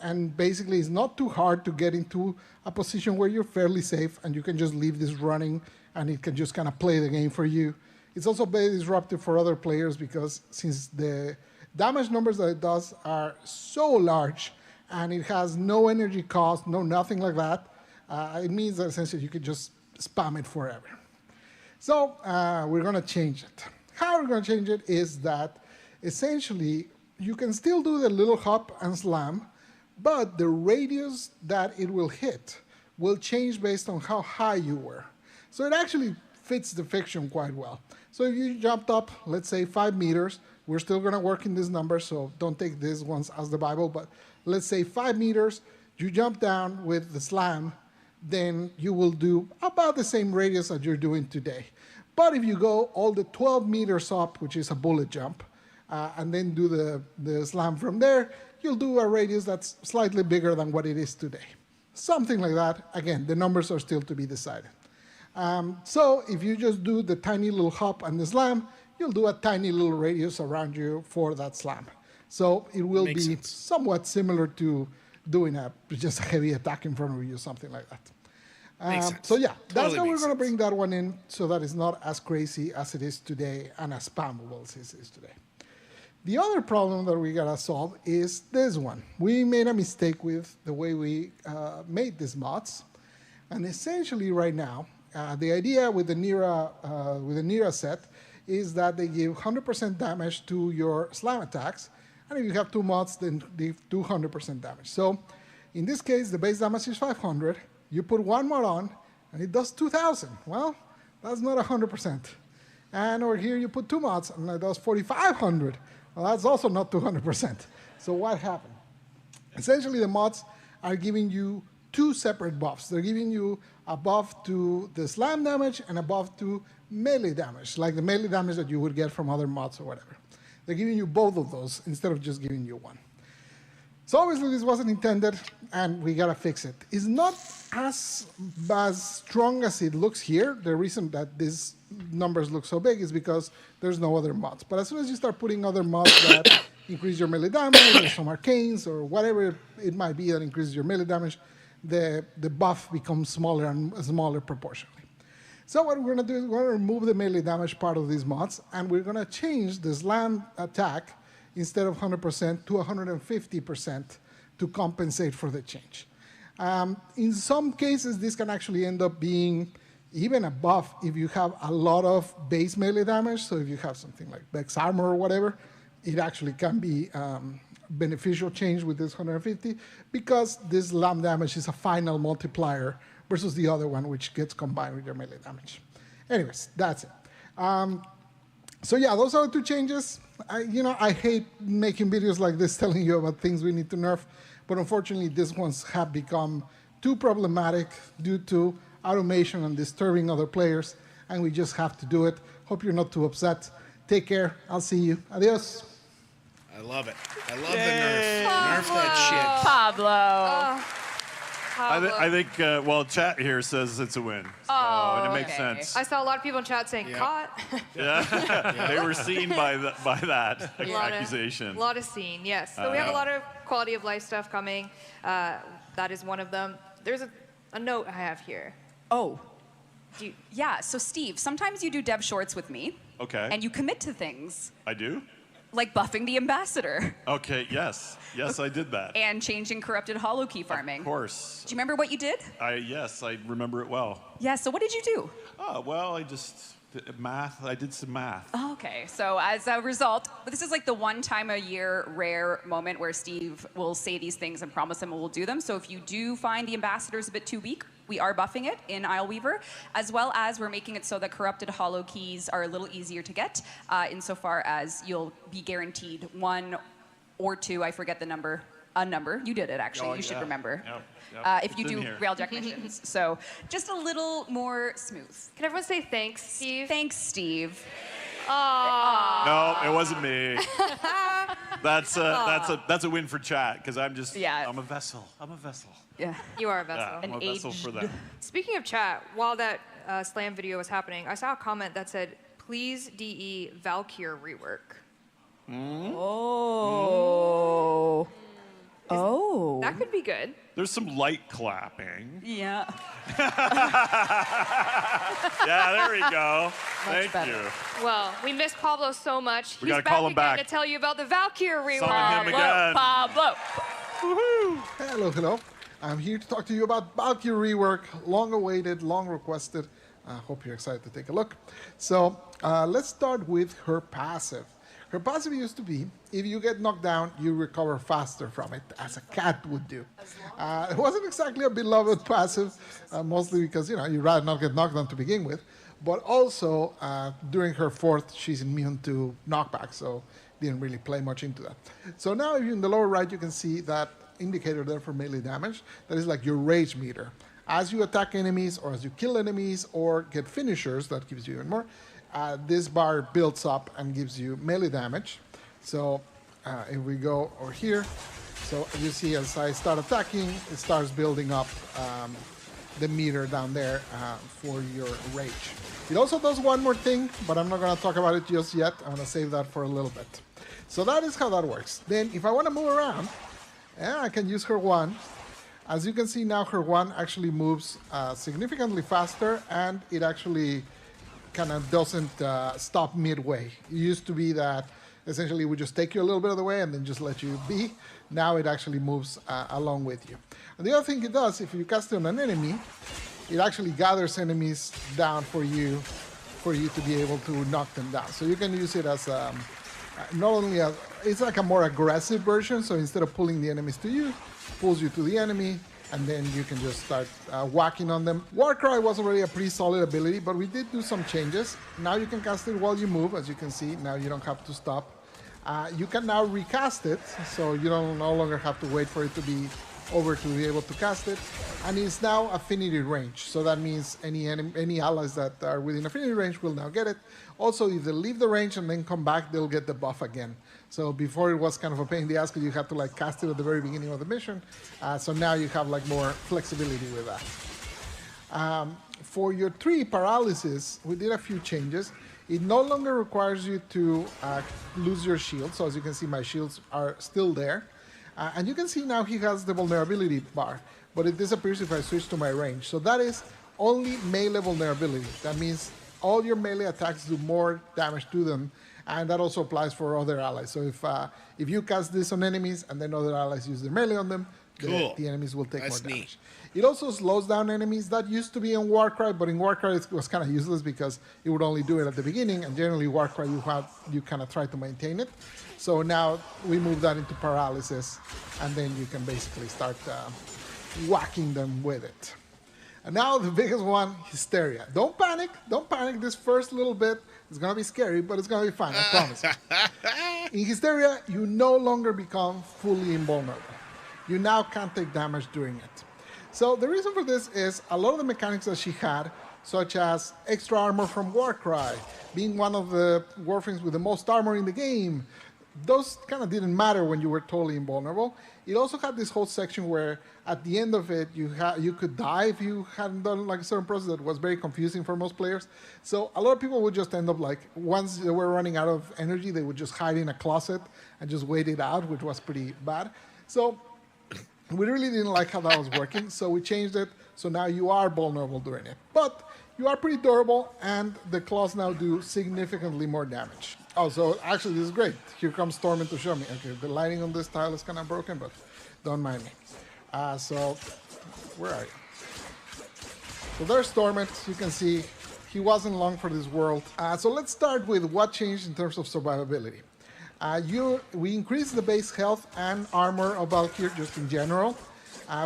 And basically, it's not too hard to get into a position where you're fairly safe and you can just leave this running and it can just kind of play the game for you. It's also very disruptive for other players because since the damage numbers that it does are so large and it has no energy cost, no nothing like that, it means that essentially you could just spam it forever. So we're going to change it. How we're going to change it is that essentially you can still do the little hop and slam, but the radius that it will hit will change based on how high you were. So it actually fits the fiction quite well. So if you jumped up, let's say 5 meters, we're still going to work in this number, so don't take these ones as the Bible, but let's say 5 meters, you jump down with the slam, then you will do about the same radius that you're doing today. But if you go all the 12 meters up, which is a bullet jump, and then do the slam from there, you'll do a radius that's slightly bigger than what it is today. Something like that. Again, the numbers are still to be decided. So if you just do the tiny little hop and the slam, you'll do a tiny little radius around you for that slam. So it will be somewhat similar to doing just a heavy attack in front of you, something like that. So yeah, that's how we're going to bring that one in so that it's not as crazy as it is today and as spammable as it is today. The other problem that we got to solve is this one. We made a mistake with the way we made these mods. And essentially right now, the idea with the Nira set is that they give 100% damage to your slam attacks. And if you have 2 mods, then they do 100% damage. So in this case, the base damage is 500. You put 1 mod on, and it does 2,000. Well, that's not 100%. And over here, you put 2 mods, and it does 4,500. Well, that's also not 200%. So what happened? Essentially, the mods are giving you 2 separate buffs. They're giving you a buff to the slam damage and a buff to melee damage, like the melee damage that you would get from other mods or whatever. They're giving you both of those instead of just giving you 1. So obviously this wasn't intended, and we gotta fix it. It's not as strong as it looks here. The reason that these numbers look so big is because there's no other mods. But as soon as you start putting other mods that increase your melee damage, or some arcanes, or whatever it might be that increases your melee damage, the buff becomes smaller and smaller proportionally. So what we're going to do is we're going to remove the melee damage part of these mods, and we're going to change the slam attack instead of 100% to 150% to compensate for the change. In some cases, this can actually end up being even a buff if you have a lot of base melee damage. So if you have something like Vex Armor or whatever, it actually can be beneficial change with this 150 because this slam damage is a final multiplier versus the other one, which gets combined with your melee damage. Anyways, that's it. So yeah, those are the two changes. I hate making videos like this telling you about things we need to nerf, but unfortunately these ones have become too problematic due to automation and disturbing other players, and we just have to do it. Hope you're not too upset. Take care. I'll see you. Adios. I love it. I love the nerf. Nerf that shit. Pablo. I think, well, chat here says it's a win. So, and it makes sense. I saw a lot of people in chat saying, caught. Yeah. They were seen by that accusation. A lot of seen, yes. So we have a lot of quality of life stuff coming. That is one of them. There's a note I have here. Oh. Yeah, so Steve, sometimes you do dev shorts with me. Okay. And you commit to things. I do? Like buffing the ambassador. Okay, yes. Yes, I did that. And changing corrupted hollow key farming. Of course. Do you remember what you did? Yes, I remember it well. Yeah, so what did you do? Oh, well, I did some math. Oh, okay, so as a result, this is like the one time a year rare moment where Steve will say these things and promise them we'll do them. So if you do find the ambassadors a bit too weak, we are buffing it in Isleweaver, as well as we're making it so that corrupted hollow keys are a little easier to get, insofar as you'll be guaranteed 1 or 2, I forget the number, a number. You did it, actually. You should remember. Yep. If you do Railjack missions. So just a little more smooth. Can everyone say thanks, Steve? Thanks, Steve. Aww. No, it wasn't me. That's a win for chat, because I'm a vessel. I'm a vessel. Yeah. You are a vessel. Yeah, I'm a vessel for them. Speaking of chat, while that slam video was happening, I saw a comment that said, please DE Valkyr rework. Oh. Oh. That could be good. There's some light clapping. Yeah. Yeah, there we go. Thank you. Well, we miss Pablo so much. We gotta call him back to tell you about the Valkyr rework. Summon him again. Pablo. Woohoo! Hello. I'm here to talk to you about Valkyr rework. Long awaited, long requested. I hope you're excited to take a look. So let's start with her passive. Her passive used to be, if you get knocked down, you recover faster from it, as a cat would do. It wasn't exactly a beloved passive, mostly because, you'd rather not get knocked down to begin with. But also, during her fourth, she's immune to knockback, so didn't really play much into that. So now, if you're in the lower right, you can see that indicator there for melee damage. That is like your rage meter. As you attack enemies, or as you kill enemies, or get finishers, that gives you even more. This bar builds up and gives you melee damage. So if we go over here, so you see as I start attacking, it starts building up the meter down there for your rage. It also does one more thing, but I'm not going to talk about it just yet. I'm going to save that for a little bit. So that is how that works. Then if I want to move around, I can use her one. As you can see now, her one actually moves significantly faster, and it actually kind of doesn't stop midway. It used to be that essentially we just take you a little bit of the way and then just let you be. Now it actually moves along with you. And the other thing it does, if you cast it on an enemy, it actually gathers enemies down for you to be able to knock them down. So you can use it as not only it's like a more aggressive version. So instead of pulling the enemies to you, pulls you to the enemy, and then you can just start whacking on them. Warcry was already a pretty solid ability, but we did do some changes. Now you can cast it while you move, as you can see. Now you don't have to stop. You can now recast it, so you don't no longer have to wait for it to be over to be able to cast it. And it's now affinity range, so that means any allies that are within affinity range will now get it. Also, if they leave the range and then come back, they'll get the buff again. So before it was kind of a pain in the ass because you had to cast it at the very beginning of the mission. So now you have more flexibility with that. For your 3 paralysis, we did a few changes. It no longer requires you to lose your shield. So as you can see, my shields are still there. And you can see now he has the vulnerability bar, but it disappears if I switch to my range. So that is only melee vulnerability. That means all your melee attacks do more damage to them, and that also applies for other allies. So if you cast this on enemies and then other allies use their melee on them, the enemies will take more damage. Neat. It also slows down enemies. That used to be in Warcry, but in Warcry it was kind of useless because it would only do it at the beginning, and generally Warcry you kind of try to maintain it. So now we move that into paralysis, and then you can basically start whacking them with it. And now the biggest one, Hysteria. Don't panic. Don't panic. This first little bit is going to be scary, but it's going to be fine. I promise you. In Hysteria, you no longer become fully invulnerable. You now can't take damage during it. So the reason for this is a lot of the mechanics that she had, such as extra armor from Warcry, being one of the Warframes with the most armor in the game, those kind of didn't matter when you were totally invulnerable. It also had this whole section where at the end of it, you could die if you hadn't done like a certain process that was very confusing for most players. So a lot of people would just end up like, once they were running out of energy, they would just hide in a closet and just wait it out, which was pretty bad. So we really didn't like how that was working, so we changed it, so now you are vulnerable during it. But you are pretty durable, and the claws now do significantly more damage. Oh, so actually this is great. Here comes Stormin to show me. Okay, the lighting on this tile is kind of broken, but don't mind me. So, where are you? So there's Stormin. You can see he wasn't long for this world. So let's start with what changed in terms of survivability. We increased the base health and armor of Valkyr just in general.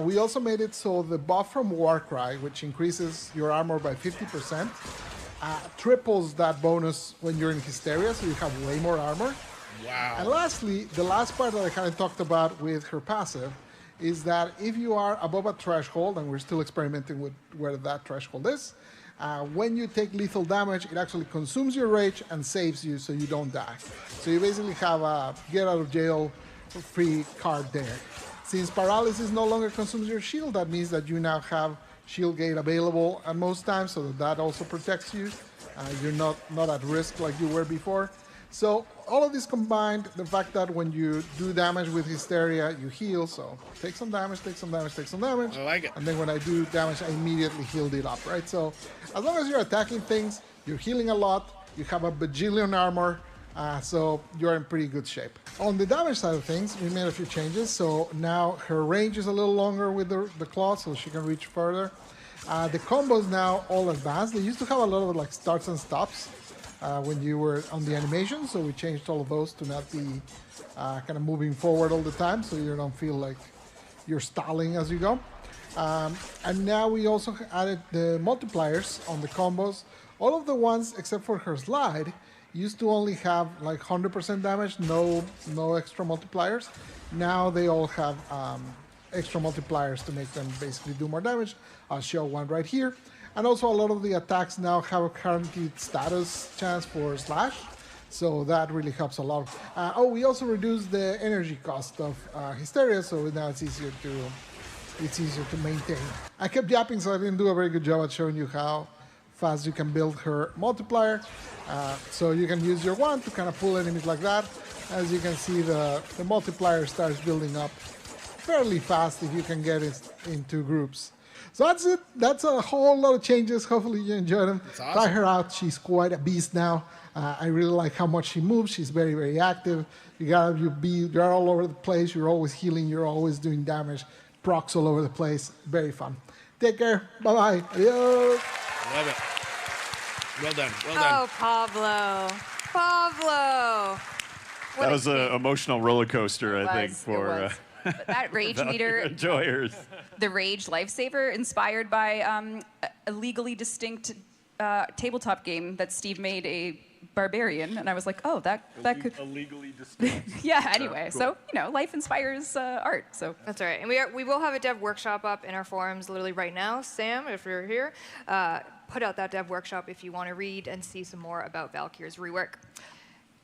We also made it so the buff from Warcry, which increases your armor by 50%, triples that bonus when you're in Hysteria, so you have way more armor. Wow. And lastly, the last part that I kind of talked about with her passive is that if you are above a threshold, and we're still experimenting with where that threshold is, when you take lethal damage, it actually consumes your rage and saves you so you don't die. So you basically have a get out of jail free card there. Since paralysis no longer consumes your shield, that means that you now have shield gate available at most times, so that also protects you. You're not at risk like you were before. So all of this combined, the fact that when you do damage with Hysteria, you heal. So take some damage, take some damage, take some damage. I like it. And then when I do damage, I immediately healed it up, right? So as long as you're attacking things, you're healing a lot, you have a bajillion armor, so you're in pretty good shape. On the damage side of things, we made a few changes. So now her range is a little longer with the claw, so she can reach further. The combos now all advanced. They used to have a lot of like starts and stops when you were on the animation, so we changed all of those to not be kind of moving forward all the time, so you don't feel like you're stalling as you go. And now we also added the multipliers on the combos. All of the ones except for her slide used to only have like 100% damage, no extra multipliers. Now they all have extra multipliers to make them basically do more damage. I'll show one right here. And also a lot of the attacks now have a guaranteed status chance for slash, so that really helps a lot. We also reduced the energy cost of Hysteria, so now it's easier to maintain. I kept yapping, so I didn't do a very good job at showing you how fast you can build her multiplier. So you can use your wand to kind of pull enemies like that. As you can see, the multiplier starts building up fairly fast if you can get it into groups. So that's it. That's a whole lot of changes. Hopefully you enjoyed them. That's awesome. Try her out. She's quite a beast now. I really like how much she moves. She's very, very active. You're all over the place. You're always healing. You're always doing damage. Procs all over the place. Very fun. Take care. Bye-bye. Adios. Love it. Well done. Well done. Oh, Pablo. Pablo. That was an emotional roller coaster, I think, for that rage meter enjoyers. The rage lifesaver, inspired by a legally distinct tabletop game that Steve made, a barbarian, and I was like, oh, that could illegally distinct. yeah. Anyway, cool. so life inspires art. So That's right. And we will have a dev workshop up in our forums literally right now. Sam, if you're here, put out that dev workshop if you want to read and see some more about Valkyr's rework.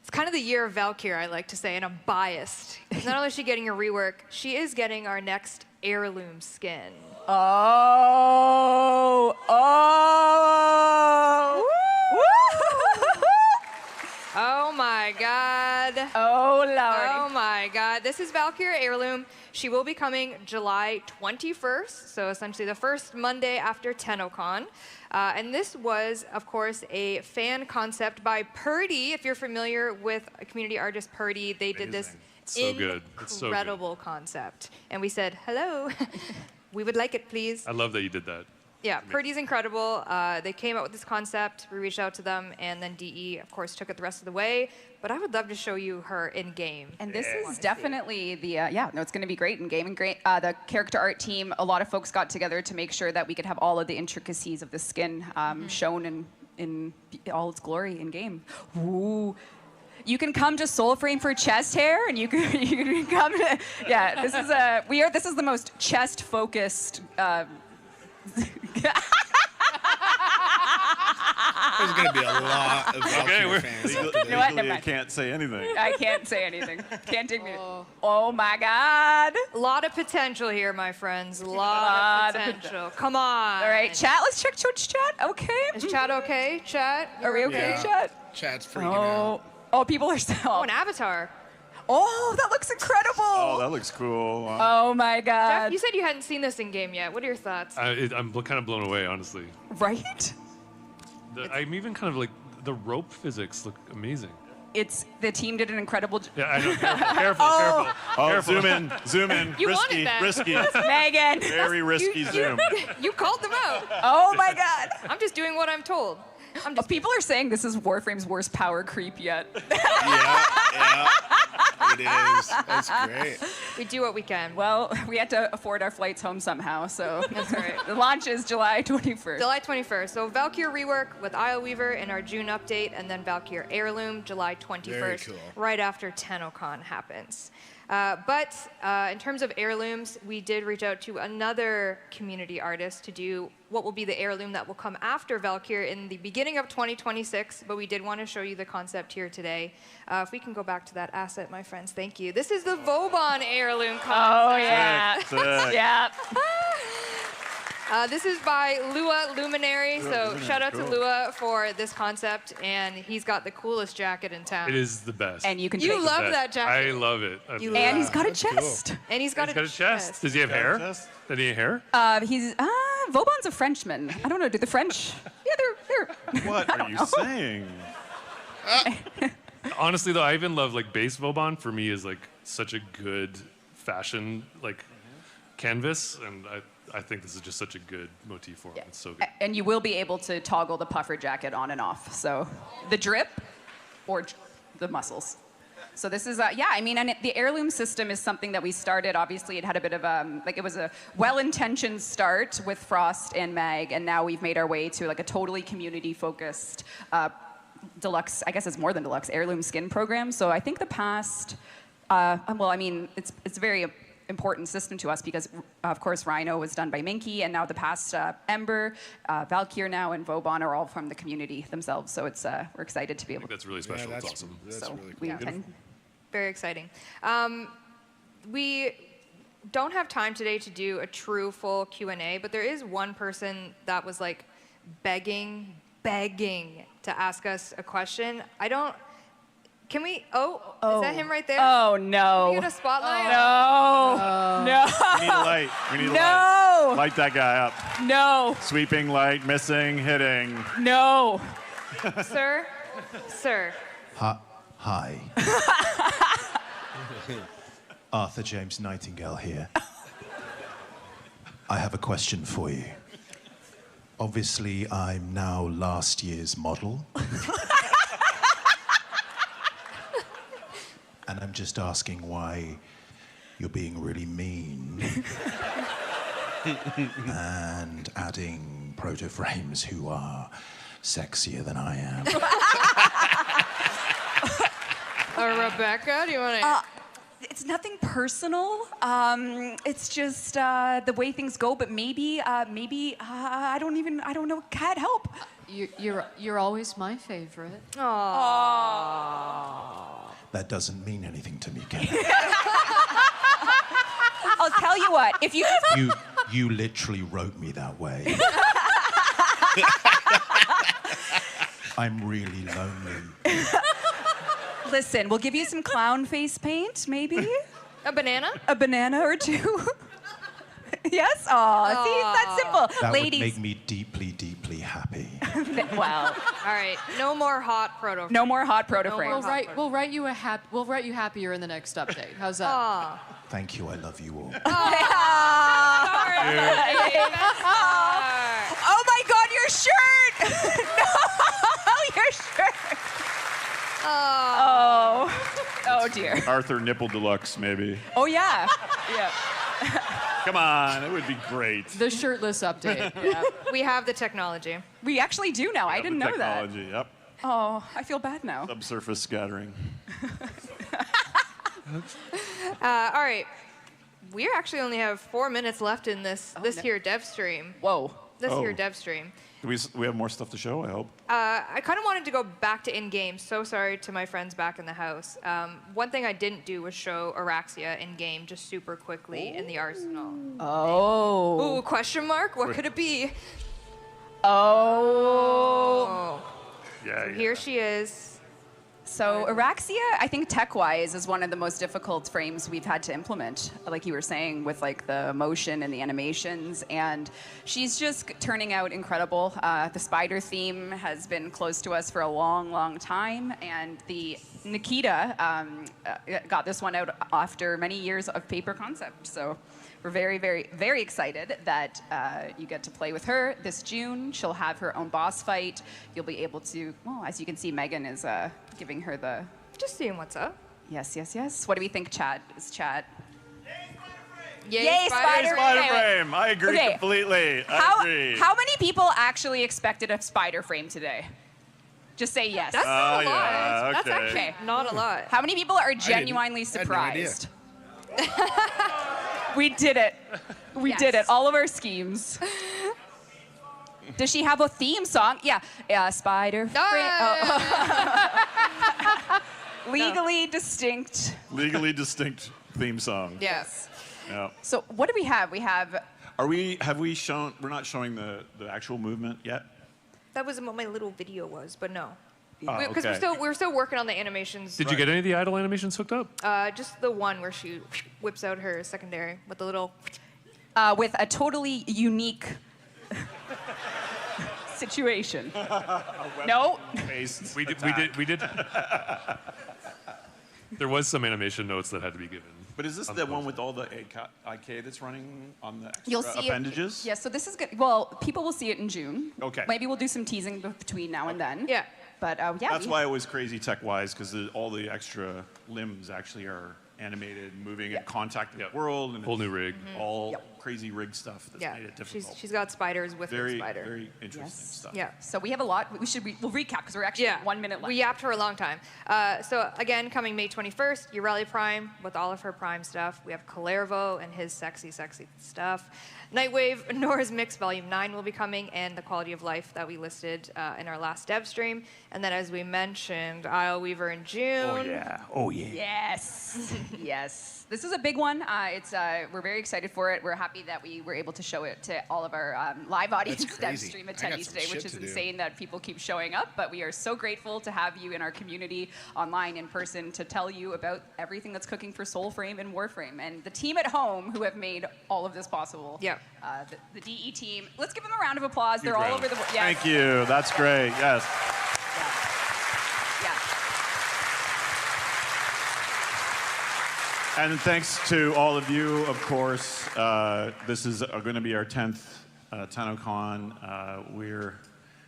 It's kind of the year of Valkyr, I like to say, and I'm biased. Not only is she getting a rework, she is getting our next heirloom skin. Oh. Oh my God. Oh Lord. Oh my God. This is Valkyr Heirloom. She will be coming July 21st, so essentially the first Monday after TennoCon. And this was, of course, a fan concept by Purdy. If you're familiar with community artist Purdy, they did this incredible concept. And we said, hello, we would like it, please. I love that you did that. Yeah, Purdy's incredible. They came up with this concept. We reached out to them, and then DE, of course, took it the rest of the way. But I would love to show you her in game. And this is definitely the it's going to be great in game. And great, the character art team. A lot of folks got together to make sure that we could have all of the intricacies of the skin shown in all its glory in game. Ooh. You can come to Soulframe for chest hair, and you can come to this is the most chest focused. There's going to be a lot of Valkyrie fans. Legally, I can't say anything. I can't say anything. Can't dig me. Oh my God. A lot of potential here, my friends. A lot of potential. Come on. All right, chat. Let's check Twitch chat. Okay. Is chat okay? Chat? Are we okay, chat? Chat's freaking out. Oh, people are still. Oh, an avatar. Oh, that looks incredible. Oh, that looks cool. Oh my God. Jeff, you said you hadn't seen this in game yet. What are your thoughts? I'm kind of blown away, honestly. Right? I'm even kind of like, the rope physics look amazing. The team did an incredible job. Yeah, I know. Careful. Oh, zoom in. You risky, wanted that. risky. Megan. Very risky zoom. You called them out. Oh my God. I'm just doing what I'm told. People are saying this is Warframe's worst power creep yet. Yeah. It is. That's great. We do what we can. Well, we had to afford our flights home somehow, so That's right. the launch is July 21st. July 21st. So Valkyr rework with Isle Weaver in our June update, and then Valkyr Heirloom July 21st, Very cool. right after TennoCon happens. But in terms of heirlooms, we did reach out to another community artist to do what will be the heirloom that will come after Valkyr in the beginning of 2026, but we did want to show you the concept here today. If we can go back to that asset, my friends, thank you. This is the Vauban heirloom concept. Oh, yeah. Sick. Yeah. This is by Lua Luminary, so shout out to Lua for this concept, and he's got the coolest jacket in town. It is the best. And you can You take love that jacket. I love it. And he's got a chest. Cool. And he's got a chest. Does he have hair? Does he have hair? Vauban's a Frenchman. I don't know. Do the French? Yeah, they're. What are you saying? Honestly, though, I even love like base Vauban. For me, is like such a good fashion canvas, and I think this is just such a good motif for him. It's so good. And you will be able to toggle the puffer jacket on and off. So the drip or the muscles. So this is, and the heirloom system is something that we started. Obviously, it had a bit of it was a well-intentioned start with Frost and Mag, and now we've made our way to like a totally community-focused deluxe, I guess it's more than deluxe, heirloom skin program. So I think the past, it's very important system to us because, of course, Rhino was done by Minky, and now the past Ember, Valkyr now, and Vauban are all from the community themselves. So it's we're excited to be able. I think that's really special. Yeah, that's awesome. That's so really cool. Very exciting. We don't have time today to do a true full Q&A, but there is one person that was like begging to ask us a question. Can we? Is that him right there? Oh no! Can we get a spotlight? No. We need a light. We need a No. light. Light that guy up. No. Sweeping light, missing, hitting. No. Sir. Hi. Arthur James Nightingale here. I have a question for you. Obviously, I'm now last year's model. And I'm just asking why you're being really mean and adding proto-frames who are sexier than I am. Rebecca, do you want to? It's nothing personal. It's just the way things go. But maybe I don't know. Can't help. You're always my favorite. Aww. That doesn't mean anything to me, Ken. I'll tell you what. If you You literally wrote me that way. I'm really lonely. Listen, we'll give you some clown face paint, maybe. A banana? A banana or two. Yes? Aw, see, it's that simple. That Ladies. would make me deeply, deeply happy. Well. All right, no more hot proto. No more hot proto No frames. more We'll write you happier in the next update. How's that? Aw. Thank you, I love you all. shirt! No, your shirt. Oh dear. Arthur Nipple Deluxe, maybe. Oh yeah. Yeah. Come on, it would be great. The shirtless update. Yeah. We have the technology. We actually do now. I didn't know that. Technology, yep. Oh, I feel bad now. Subsurface scattering. All right. We actually only have 4 minutes left in this here dev stream. Whoa. This here dev stream. Do we have more stuff to show, I hope. I kind of wanted to go back to in-game. So sorry to my friends back in the house. One thing I didn't do was show Araxia in-game just super quickly in the arsenal. Oh. Ooh, question mark? What could it be? Oh. Yeah, Here she is. So Araxia, I think tech-wise, is one of the most difficult frames we've had to implement, like you were saying, with like the motion and the animations. And she's just turning out incredible. The spider theme has been close to us for a long, long time. And the Nikita got this one out after many years of paper concept. So we're very, very, very excited that you get to play with her this June. She'll have her own boss fight. You'll be able to, well, as you can see, Megan is giving her the... Just seeing what's up. Yes, yes, yes. What do we think, Chad? Is Chad? Yay, Spider-Frame! I agree completely. I agree. How many people actually expected a spider frame today? Just say yes. That's not a lot. Yeah, That's okay. actually not a lot. How many people are genuinely surprised? We did it. We did it. All of our schemes. Does she have a theme song? Yeah. Spider frame. Legally distinct. Legally distinct theme song. Yes. Yeah. So what do we have? We have... Have we shown, we're not showing the actual movement yet? That was what my little video was, but no. Oh, Because okay. we're still working on the animations. Did you get any of the idle animations hooked up? Just the one where she whips out her secondary with the little... with a totally unique situation. No? We did. There was some animation notes that had to be given. But is this the one with all the IK that's running on the extra You'll see appendages? Yes, so this is good. Well, people will see it in June. Okay. Maybe we'll do some teasing between now and then. Yeah. But yeah. That's why it was crazy tech-wise, because all the extra limbs actually are animated, moving in contact with the world, and whole new rig. All crazy rig stuff that's made it difficult. She's got spiders with her spider. Very interesting stuff. Yeah. So we have a lot. We'll recap because we're actually 1 minute left. We yapped for a long time. So again, coming May 21st, Ureli Prime with all of her Prime stuff. We have Calervo and his sexy, sexy stuff. Nightwave, Nora's Mix Volume 9 will be coming, and the Quality of Life that we listed in our last dev stream. And then, as we mentioned, Isle Weaver in June. Oh, yeah. Oh, yeah. Yes. Yes. This is a big one. We're very excited for it. We're happy that we were able to show it to all of our live audience dev stream attendees today, which is insane that people keep showing up. But we are so grateful to have you in our community, online, in person, to tell you about everything that's cooking for Soulframe and Warframe, and the team at home who have made all of this possible. Yeah. The DE team. Let's give them a round of applause. They're all over the world. Yes. Thank you. That's great. Yes. And thanks to all of you, of course. This is going to be our 10th TennoCon. We're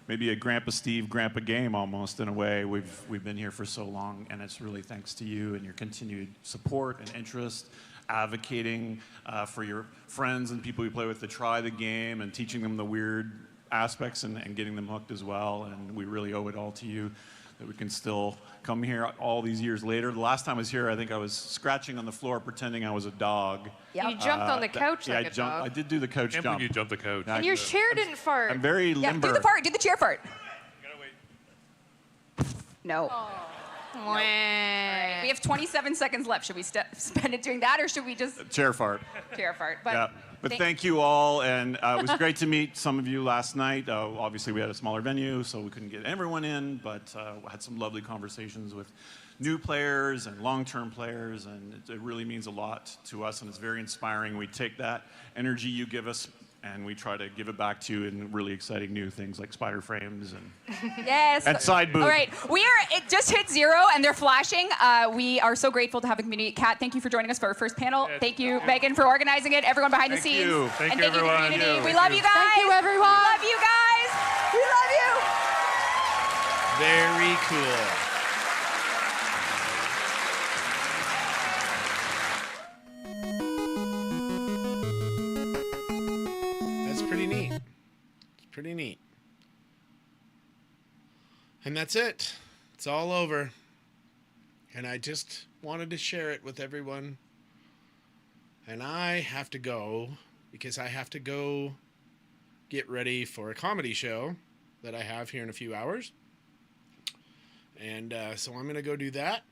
maybe a Grandpa Steve, Grandpa game almost in a way. We've been here for so long, and it's really thanks to you and your continued support and interest, advocating for your friends and people you play with to try the game and teaching them the weird aspects and getting them hooked as well. And we really owe it all to you that we can still come here all these years later. The last time I was here, I think I was scratching on the floor pretending I was a dog. Yep. You jumped on the couch like a dog. I did do the couch I can't jump. believe you jumped the couch. And your chair didn't fart. I'm very limber. Do the fart. Do the chair fart. No. Wah. All right, we have 27 seconds left. Should we spend it doing that, or should we just Chair fart. chair fart? But Yeah. But thank you all, and it was great to meet some of you last night. Obviously, we had a smaller venue, so we couldn't get everyone in, but had some lovely conversations with new players and long-term players, and it really means a lot to us, and it's very inspiring. We take that energy you give us, and we try to give it back to you in really exciting new things like spider frames and yes. and side booth. All right, it just hit 0 and they're flashing. We are so grateful to have a community. Kat, thank you for joining us for our first panel. Yes. Thank you, Megan, for organizing it. Everyone behind the scenes. you. Thank and you, thank you, everyone. community. Thank We you. love you guys. Thank you, everyone. We love you guys. We love Very cool. That's pretty neat. It's pretty neat. And that's it. It's all over. And I just wanted to share it with everyone. And I have to go because I have to go get ready for a comedy show that I have here in a few hours. And so I'm going to go do that.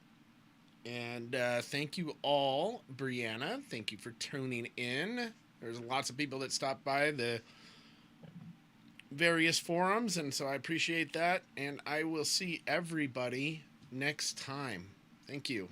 And thank you all, Brianna. Thank you for tuning in. There's lots of people that stopped by the various forums, and so I appreciate that. And I will see everybody next time. Thank you.